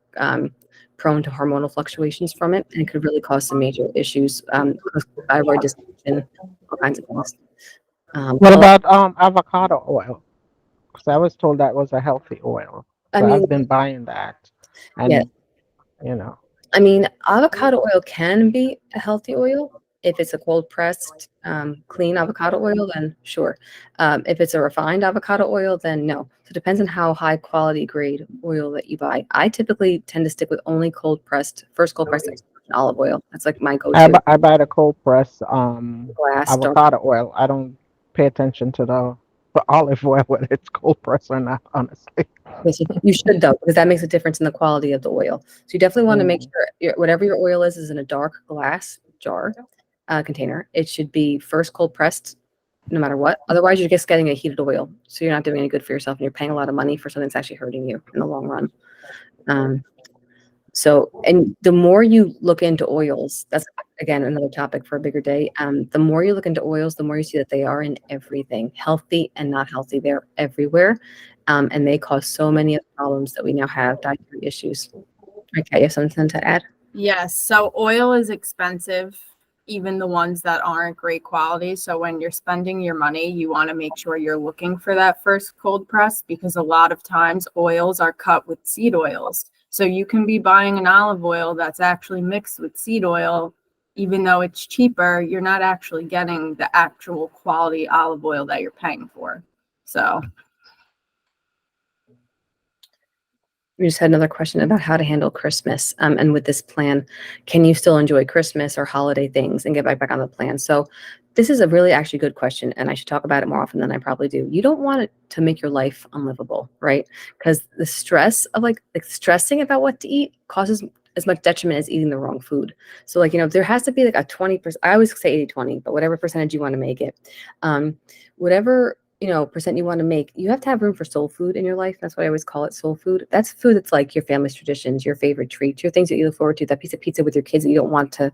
prone to hormonal fluctuations from it, and it could really cause some major issues, thyroid dysfunction, all kinds of things. What about avocado oil? Because I was told that was a healthy oil. I So mean, I've been buying that, and yeah. you know, I mean, avocado oil can be a healthy oil. If it's a cold pressed, clean avocado oil, then sure. If it's a refined avocado oil, then no. So it depends on how high quality grade oil that you buy. I typically tend to stick with only first cold pressed extra virgin olive oil. That's like my go-to. I buy the cold press Glass, don't. avocado oil. I don't pay attention to the olive oil, whether it's cold press or not. Honestly. Yes, you should, though, because that makes a difference in the quality of the oil. So you definitely want to make Mm. sure whatever your oil is in a dark glass jar container. It should be first cold pressed, no matter what. Otherwise, you're just getting a heated oil, so you're not doing any good for yourself, and you're paying a lot of money for something that's actually hurting you in the long run. And the more you look into oils, that's again another topic for a bigger day. The more you look into oils, the more you see that they are in everything, healthy and not healthy. They're everywhere, and they cause so many of the problems that we now have, dietary issues. Okay, you have something to add? yes, so oil is expensive, even the ones that aren't great quality. So when you're spending your money, you want to make sure you're looking for that first cold press, because a lot of times oils are cut with seed oils. So you can be buying an olive oil that's actually mixed with seed oil. Even though it's cheaper, you're not actually getting the actual quality olive oil that you're paying for. So We just had another question about how to handle Christmas. And with this plan, can you still enjoy Christmas or holiday things and get back on the plan? So this is a really actually good question, and I should talk about it more often than I probably do. You don't want it to make your life unlivable, right? Because the stress of like stressing about what to eat causes as much detriment as eating the wrong food. So there has to be like a 20%. I always say 80-20, but whatever percentage you want to make it. Whatever percent you want to make, you have to have room for soul food in your life. That's what I always call it, soul food. That's food that's like your family's traditions, your favorite treats, your things that you look forward to, that piece of pizza with your kids that you don't want to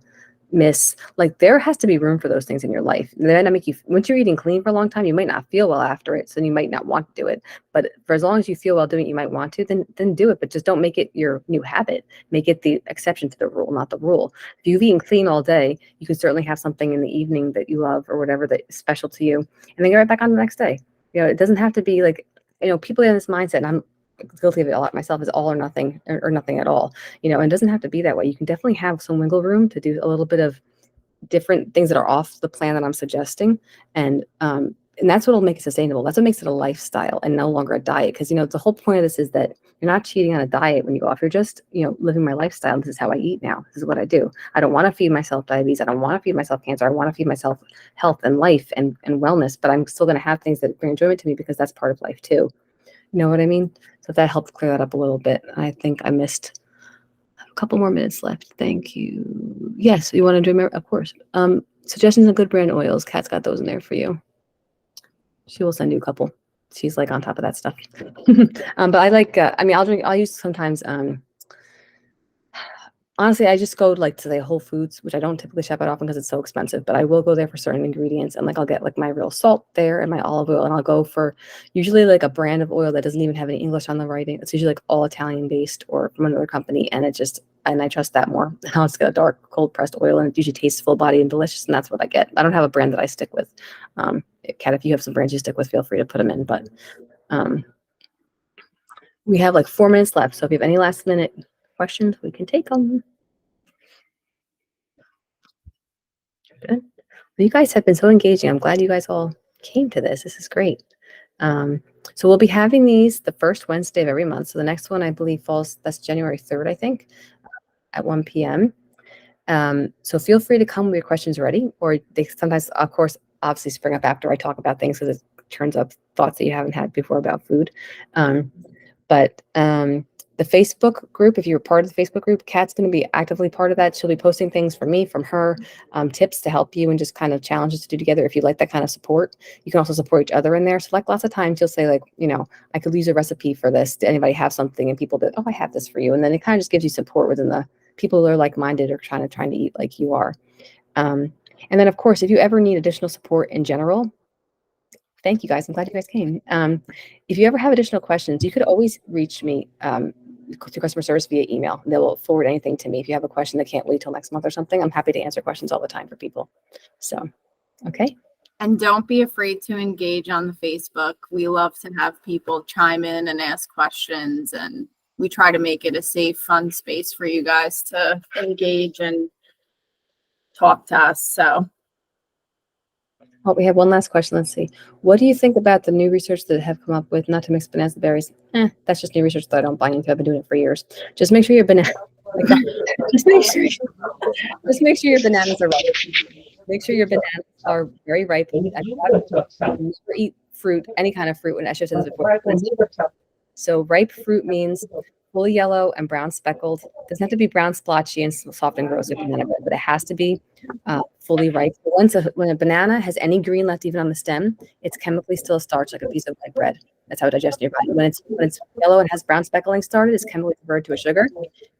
miss. Like, there has to be room for those things in your life. They might not make you, once you're eating clean for a long time, you might not feel well after it, so you might not want to do it. But for as long as you feel well doing it, you might want to, then do it. But just don't make it your new habit. Make it the exception to the rule, not the rule. If you've eaten clean all day, you can certainly have something in the evening that you love or whatever that is special to you, and then get right back on the next day. It doesn't have to be like, people in this mindset, and I'm guilty of it a lot myself, is all or nothing, or nothing at all. And it doesn't have to be that way. You can definitely have some wiggle room to do a little bit of different things that are off the plan that I'm suggesting. And and that's what'll make it sustainable. That's what makes it a lifestyle and no longer a diet. Because, the whole point of this is that you're not cheating on a diet when you go off. You're just, living my lifestyle. This is how I eat now. This is what I do. I don't want to feed myself diabetes. I don't want to feed myself cancer. I want to feed myself health and life and wellness, but I'm still going to have things that bring enjoyment to me because that's part of life too. You know what I mean? So if that helped clear that up a little bit, I think I missed a couple more minutes left. Thank you. Yes, you want to do, of course. Suggestions of good brand oils. Kat's got those in there for you. She will send you a couple. She's like on top of that stuff. But I like, I'll use sometimes, honestly, I just go to the Whole Foods, which I don't typically shop at often because it's so expensive, but I will go there for certain ingredients. And I'll get my real salt there and my olive oil. And I'll go for usually a brand of oil that doesn't even have any English on the writing. It's usually all Italian based or from another company. And I trust that more. Now it's got a dark, cold pressed oil and it usually tastes full body and delicious. And that's what I get. I don't have a brand that I stick with. Kat, if you have some brands you stick with, feel free to put them in. But we have 4 minutes left. So if you have any last minute questions, we can take them. Good. Well, you guys have been so engaging. I'm glad you guys all came to this. This is great. So we'll be having these the first Wednesday of every month. So the next one, I believe, that's January 3rd, I think, at 1 p.m. So feel free to come with your questions ready, or they sometimes, of course, obviously spring up after I talk about things because it turns up thoughts that you haven't had before about food. But the Facebook group, if you're part of the Facebook group, Kat's going to be actively part of that. She'll be posting things from me, from her, tips to help you and just kind of challenges to do together. If you like that kind of support, you can also support each other in there. So lots of times you'll say I could use a recipe for this. Did anybody have something? And people that, oh, I have this for you. And then it kind of just gives you support within the people who are like-minded or trying to eat like you are. And then of course, if you ever need additional support in general, thank you guys. I'm glad you guys came. If you ever have additional questions, you could always reach me to customer service via email. They will forward anything to me. If you have a question that can't wait till next month or something, I'm happy to answer questions all the time for people. So, okay. And don't be afraid to engage on the Facebook. We love to have people chime in and ask questions, and we try to make it a safe, fun space for you guys to engage and talk to us. So Oh, we have one last question. Let's see. What do you think about the new research that have come up with not to mix bananas and berries? That's just new research that I don't buy into. I've been doing it for years. Just make sure your banana. Just make sure your bananas are ripe. Make sure your bananas are very ripe. Never eat fruit, any kind of fruit. When I should have said this before. So ripe fruit means fully yellow and brown speckled. It doesn't have to be brown splotchy and soft and gross like banana bread, but it has to be fully ripe. When a banana has any green left even on the stem, it's chemically still a starch like a piece of white bread. That's how it digests in your body. When it's yellow and has brown speckling started, it's chemically converted to a sugar,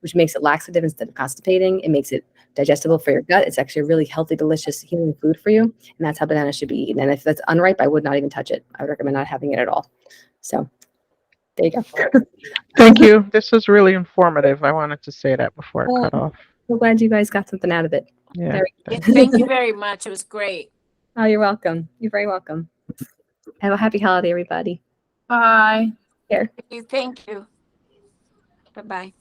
which makes it laxative instead of constipating. It makes it digestible for your gut. It's actually a really healthy, delicious, healing food for you. And that's how bananas should be eaten. And if that's unripe, I would not even touch it. I would recommend not having it at all. So there you go. Thank you. This was really informative. I wanted to say that before I cut off. So glad you guys got something out of it. Yeah. Thank you very much. It was great. Oh, you're welcome. You're very welcome. Have a happy holiday, everybody. bye. Here. Thank you. Bye-bye.